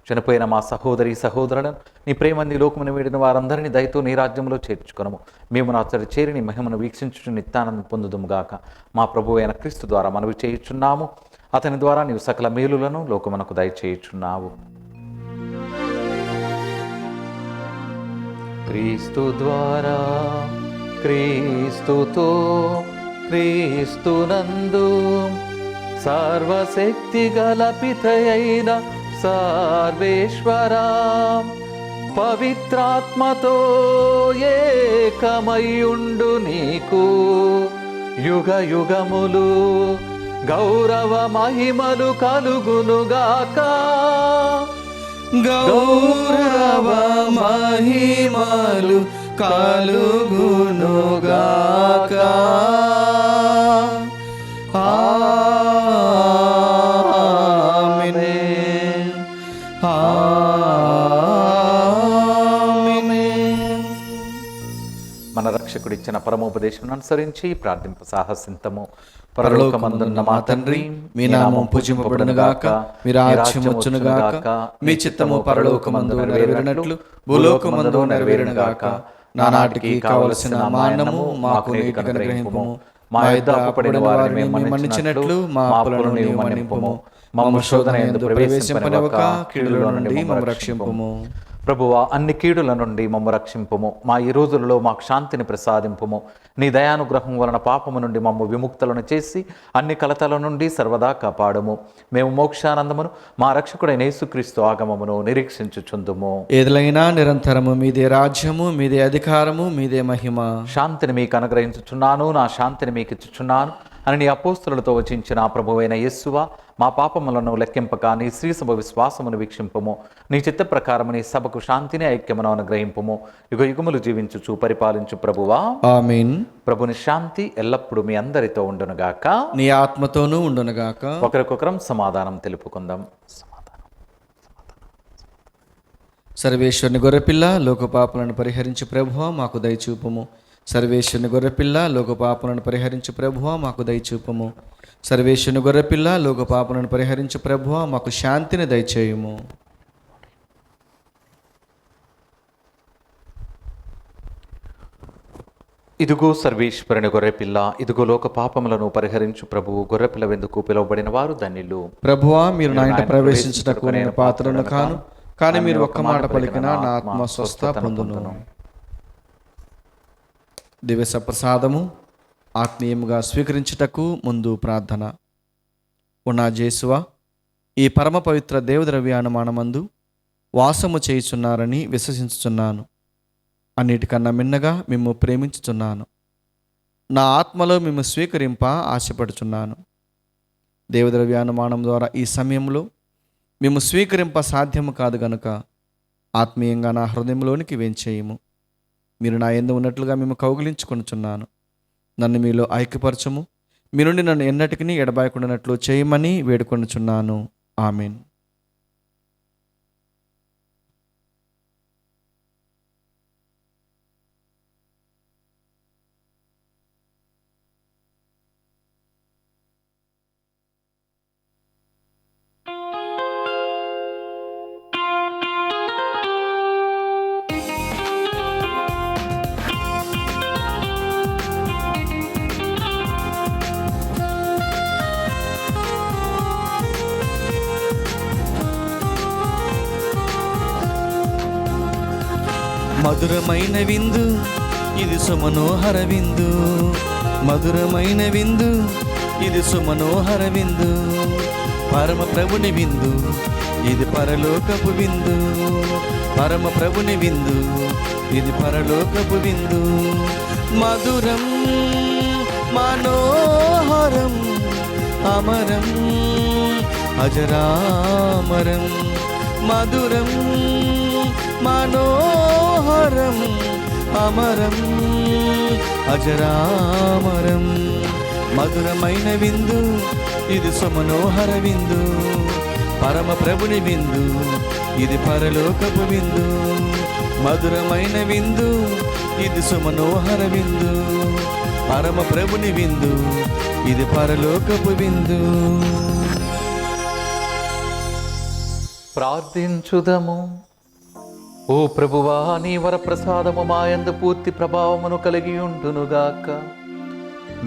చనిపోయిన మా సహోదరి సహోదరులను నీ ప్రేమ నీ లోకమును వీడిన వారందరినీ దయతో నీ రాజ్యంలో చేర్చుకొనము. మేము నా అతడి చేరి నీ మహిమను వీక్షించుచు నిత్యానందం పొందుదుముగాక. మా ప్రభువు అయిన క్రీస్తు ద్వారా మనవి చేయుచున్నాము. అతని ద్వారా నీవు సకల మేలులను లోకమునకు దయచేయుచున్నావు. క్రీస్తు ద్వారా, క్రీస్తుతో, క్రీస్తునందు సర్వశక్తి గల పితయైన సర్వేశ్వరా, పవిత్రాత్మతో ఏకమయుండు నీకు యుగ యుగములు గౌరవ మహిమలు కలుగునుగాక. గౌరవ మహిమలు కలుగునుగాక. ఆమేన్. ఆమేన్. మన రక్షకుడిచ్చిన పరమోపదేశం అనుసరించి ప్రార్థింప సాహసింతము. పరలోకమందున్న మా తండ్రి, మీ నామం పూజింపబడునుగాక, మీ రాజ్యం వచ్చునుగాక, మీ చిత్తము పరలోకమందు నెరవేరినట్లు భూలోకమందు నెరవేరునుగాక. నానాటికి కావలసిన మా అన్నము మాకు నేటికి అనుగ్రహింపుము. మా యొద్ద అప్పుపడిన వారిని మేము మన్నించినట్లు మా అప్పులను నీవు మన్నింపుము. మమ్ము శోధన యందు ప్రవేశింపనివ్వక కీడులో నుండి మమ్ము రక్షింపుము. ప్రభువా, అన్ని కీడుల నుండి మమ్ము రక్షింపుము. మా ఈ రోజులలో మాకు శాంతిని ప్రసాదింపుము. నీ దయానుగ్రహం వలన పాపము నుండి మమ్ము విముక్తులను చేసి అన్ని కలతల నుండి సర్వదా కాపాడుము. మేము మోక్షానందమును మా రక్షకుడైన యేసుక్రీస్తు ఆగమమును నిరీక్షించుచుందుము. ఏదైనా నిరంతరము మీదే రాజ్యము, మీదే అధికారము, మీదే మహిమ. శాంతిని మీకు అనుగ్రహించుచున్నాను, నా శాంతిని మీకు ఇచ్చుచున్నాను అని నీ అపోస్తులతో వచించిన ప్రభువైన యేసువా, మా పాపములను లెక్కింపక నీ శ్రీసభ విశ్వాసమును వీక్షింపము. నీ చిత్త ప్రకారము నీ సభకు శాంతిని ఐక్యమును అనుగ్రహింపుము. యుగ యుగములు జీవించుచు పరిపాలించు ప్రభువా. ఆమేన్. ప్రభుని శాంతి ఎల్లప్పుడూ మీ అందరితో ఉండునుగాక, నీ ఆత్మతోనూ ఉండునుగాక. ఒకరికొకరం సమాధానం తెలుపుకుందాం. సర్వేశ్వరుని గొర్రెపిల్ల లోకపాపలను పరిహరించు ప్రభువా మాకు దయచూపుము. సర్వేశ్వరుని గొర్రెపిల్ల లోకపాపలను పరిహరించు ప్రభువా మాకు దయచూపుము. సర్వేశ్వరుని గొర్రెపిల్ల లోకపాపలను పరిహరించు ప్రభువా మాకు శాంతిని దయచేయుము. ఇదిగో సర్వేశ్వరుని గొర్రెపిల్ల, ఇదిగో లోక పాపములను పరిహరించు ప్రభువు. గొర్రెపిల్ల వెందుకు పిలువబడిన వారు ధన్యులు. ప్రభువా, మీరు నా ఇంట ప్రవేశించుటకు నేను పాత్రను కాను, కానీ మీరు ఒక్క మాట పలికినా నా ఆత్మ స్వస్థ పొందును. దివ్య సప్రసాదము ఆత్మీయముగా స్వీకరించుటకు ముందు ప్రార్థన. ఉన్నా జేసువా, ఈ పరమ పవిత్ర దేవద్రవ్యానుమానమందు వాసము చేయుచున్నారని విశ్వసించుచున్నాను. అన్నిటికన్నా మిన్నగా మిమ్ము ప్రేమించుచున్నాను. నా ఆత్మలో మిమ్ము స్వీకరింప ఆశపడుచున్నాను. దేవద్రవ్యానుమానం ద్వారా ఈ సమయంలో మిమ్ము స్వీకరింప సాధ్యము కాదు గనుక ఆత్మీయంగా నా హృదయంలోనికి వేంచేయము. మీరు నా యందు ఉన్నట్లుగా మేము కౌగిలించుకొనుచున్నాను. నన్ను మీలో ఐక్యపరచము. మీ నుండి నన్ను ఎన్నటికీ ఎడబాయకుండానట్లు చేయమని వేడుకొనుచున్నాను. ఆమేన్. మధురమైన విందు ఇది సుమనోహర విందు, మధురమైన విందు ఇది సుమనోహర విందు, పరమ ప్రభుని విందు ఇది పరలోకపు విందు, పరమ ప్రభుని విందు ఇది పరలోకపు విందు. మధురం మనోహరం అమరం అజరామరం, మధురం మనోహరం అమరం అజరామరం, మధురమైన విందు ఇది సుమనోహర విందు, పరమ ప్రభుని విందు ఇది పరలోకపు విందు, మధురమైన విందు ఇది సుమనోహర విందు, పరమ ప్రభుని విందు ఇది పరలోకపు విందు. ప్రార్థించుదము. ఓ ప్రభువా, నీ వరప్రసాదము మాయందు పూర్తి ప్రభావమును కలిగి ఉండునుగాక.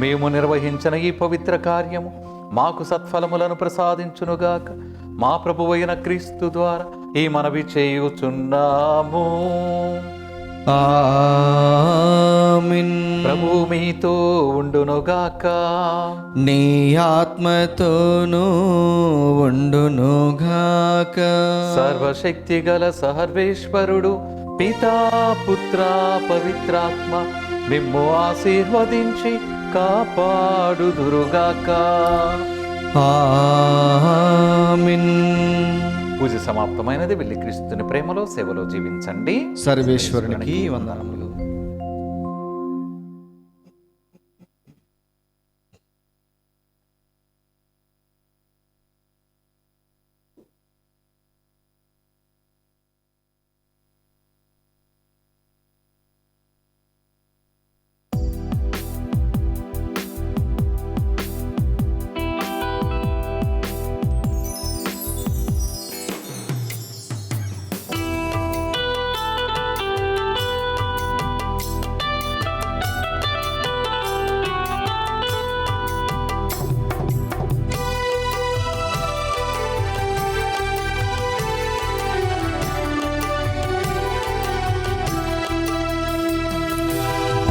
మేము నిర్వహించిన ఈ పవిత్ర కార్యము మాకు సత్ఫలములను ప్రసాదించునుగాక. మా ప్రభువైన క్రీస్తు ద్వారా ఈ మనవి చేయుచున్నాము. ఆమేన్. ప్రభువు మీతో ఉండునుగాక. నీ ఆత్మతోనూ ఉండునుగాక. సర్వశక్తి గల సర్వేశ్వరుడు పితా పుత్ర పవిత్రాత్మ మిమ్ము ఆశీర్వదించి కాపాడుదురుగాక. ఆమేన్. పూజ సమాప్తమైనది. వెళ్ళి క్రీస్తుని ప్రేమలో సేవలో జీవించండి. సర్వేశ్వరునికి వందనములు.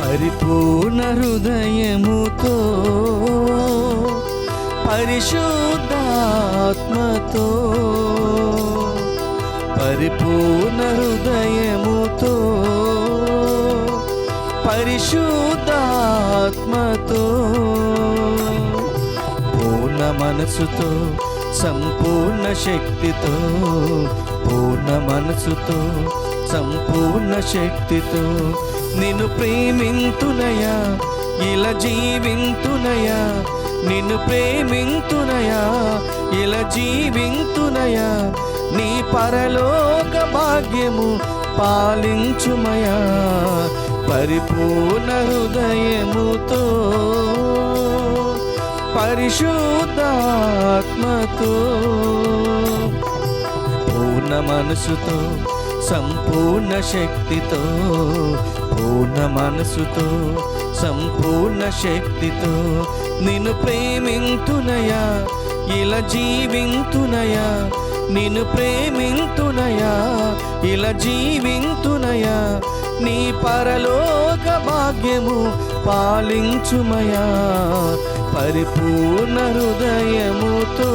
పరిపూర్ణ హృదయముతో పరిశుద్ధాత్మతో, పరిపూర్ణ హృదయముతో పరిశుద్ధాత్మతో, పూర్ణ మనసుతో సంపూర్ణ శక్తితో, పూర్ణ మనసుతో సంపూర్ణ శక్తితో నిన్ను ప్రేమింతునయా, ఇలా జీవింతునయా, నిన్ను ప్రేమింతునయా, ఇలా జీవింతునయా, నీ పరలోక భాగ్యము పాలించుమయా. పరిపూర్ణ హృదయముతో పరిశుద్ధాత్మతో, పూర్ణ మనసుతో సంపూర్ణ శక్తితో, పూర్ణ మనసుతో సంపూర్ణ శక్తితో నిన్ను ప్రేమింతునయా, ఇలా జీవింతునయా, నిన్ను ప్రేమింతునయా, ఇలా జీవింతునయా, నీ పరలోక భాగ్యము పాలించుమయా. పరిపూర్ణ హృదయముతో